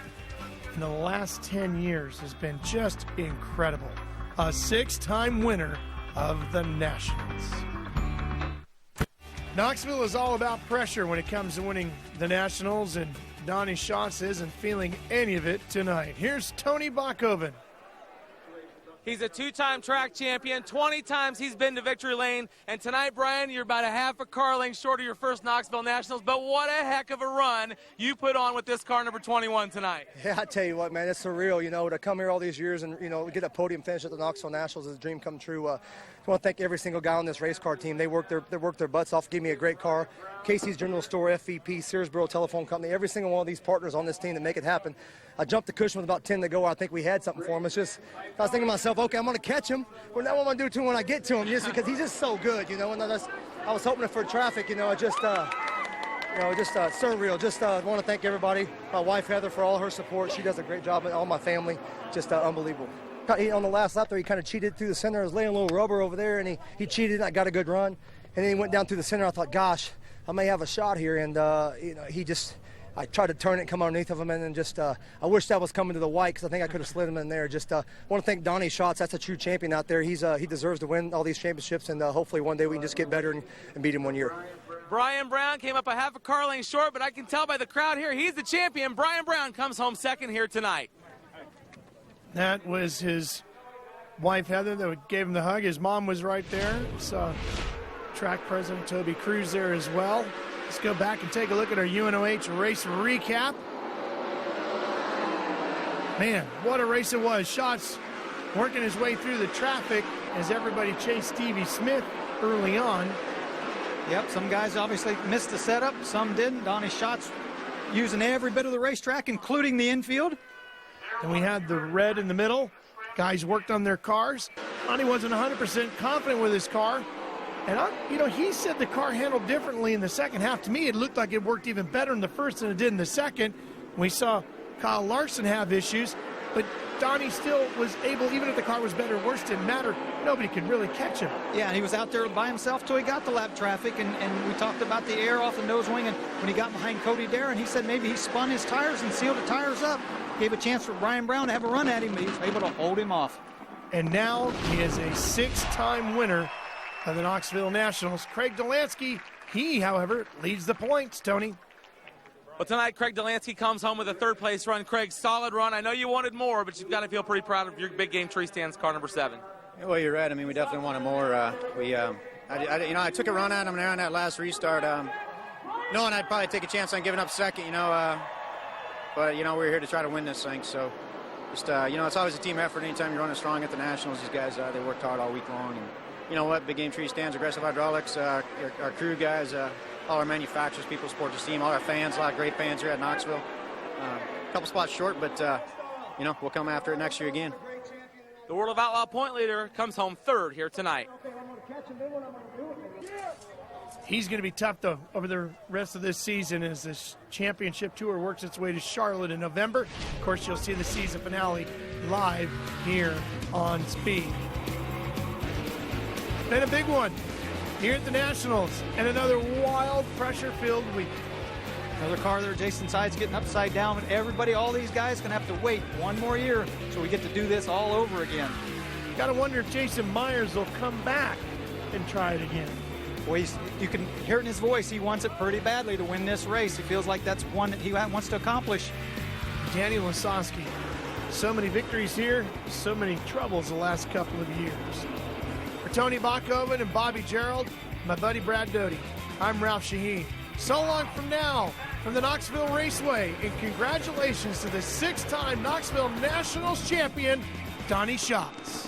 in the last 10 years has been just incredible. A 6-time winner of the Nationals. Knoxville is all about pressure when it comes to winning the Nationals, and Donnie Schatz isn't feeling any of it tonight. Here's Tony Bachhoven. He's a 2-time track champion. 20 times he's been to victory lane. And tonight, Brian, you're about a half a car length short of your first Knoxville Nationals. But what a heck of a run you put on with this car number 21 tonight. Yeah, I tell you what, man, it's surreal, to come here all these years and, get a podium finish at the Knoxville Nationals is a dream come true. I want to thank every single guy on this race car team. They worked their butts off, gave me a great car. Casey's General Store, FVP, Searsboro Telephone Company, every single one of these partners on this team that make it happen. I jumped the cushion with about 10 to go. I think we had something for him. It's just, I was thinking to myself, okay, I'm going to catch him. Well, now what I'm going to do to him when I get to him, just because he's just so good, And I was hoping for traffic, just surreal. Just want to thank everybody. My wife, Heather, for all her support. She does a great job, and all my family. Just unbelievable. On the last lap there, he kind of cheated through the center. I was laying a little rubber over there, and he cheated, and I got a good run. And then he went down through the center. I thought, gosh, I may have a shot here. And, I tried to turn it and come underneath of him, and then just I wish that was coming to the white because I think I could have slid him in there. Just want to thank Donnie Schatz. That's a true champion out there. He deserves to win all these championships, and hopefully one day we can just get better and beat him one year. Brian Brown came up a half a car length short, but I can tell by the crowd here, he's the champion. Brian Brown comes home second here tonight. That was his wife, Heather, that gave him the hug. His mom was right there. Saw track president Toby Cruz there as well. Let's go back and take a look at our UNOH race recap. Man, what a race it was. Schatz working his way through the traffic as everybody chased Stevie Smith early on. Yep, some guys obviously missed the setup, some didn't. Donnie Schatz using every bit of the racetrack, including the infield. And we had the red in the middle. Guys worked on their cars. Donnie wasn't 100% confident with his car. And, he said the car handled differently in the second half. To me, it looked like it worked even better in the first than it did in the second. We saw Kyle Larson have issues, but Donnie still was able, even if the car was better or worse, didn't matter. Nobody could really catch him. Yeah, and he was out there by himself till he got the lap traffic, and we talked about the air off the nose wing, and when he got behind Cody Darren, he said maybe he spun his tires and sealed the tires up, gave a chance for Brian Brown to have a run at him, but he was able to hold him off. And now he is a 6-time winner of the Knoxville Nationals. Craig Delansky, he, however, leads the points, Tony. Well, tonight, Craig Delansky comes home with a third-place run. Craig, solid run. I know you wanted more, but you've got to feel pretty proud of your big game tree stands car number 7. Well, you're right. I mean, we definitely wanted more. I took a run at him there on that last restart, knowing I'd probably take a chance on giving up second, but we're here to try to win this thing. So, just, it's always a team effort anytime you're running strong at the Nationals. These guys, they worked hard all week long. And, you know what, big game tree stands, aggressive hydraulics, our crew guys, all our manufacturers, people support the team, all our fans, a lot of great fans here at Knoxville. A couple spots short, but, we'll come after it next year again. The World of Outlaw point leader comes home third here tonight. He's going to be tough, though, over the rest of this season as this championship tour works its way to Charlotte in November. Of course, you'll see the season finale live here on Speed. Then a big one here at the Nationals, and another wild, pressure-filled week. Another car there, Jason Sides getting upside down, and everybody, all these guys, going to have to wait one more year so we get to do this all over again. Got to wonder if Jason Myers will come back and try it again. Well, you can hear it in his voice. He wants it pretty badly to win this race. He feels like that's one that he wants to accomplish. Danny Lasowski, so many victories here, so many troubles the last couple of years. For Tony Bachhoven and Bobby Gerald, my buddy Brad Doty, I'm Ralph Shaheen. So long from now from the Knoxville Raceway, and congratulations to the 6-time Knoxville Nationals champion, Donnie Schatz.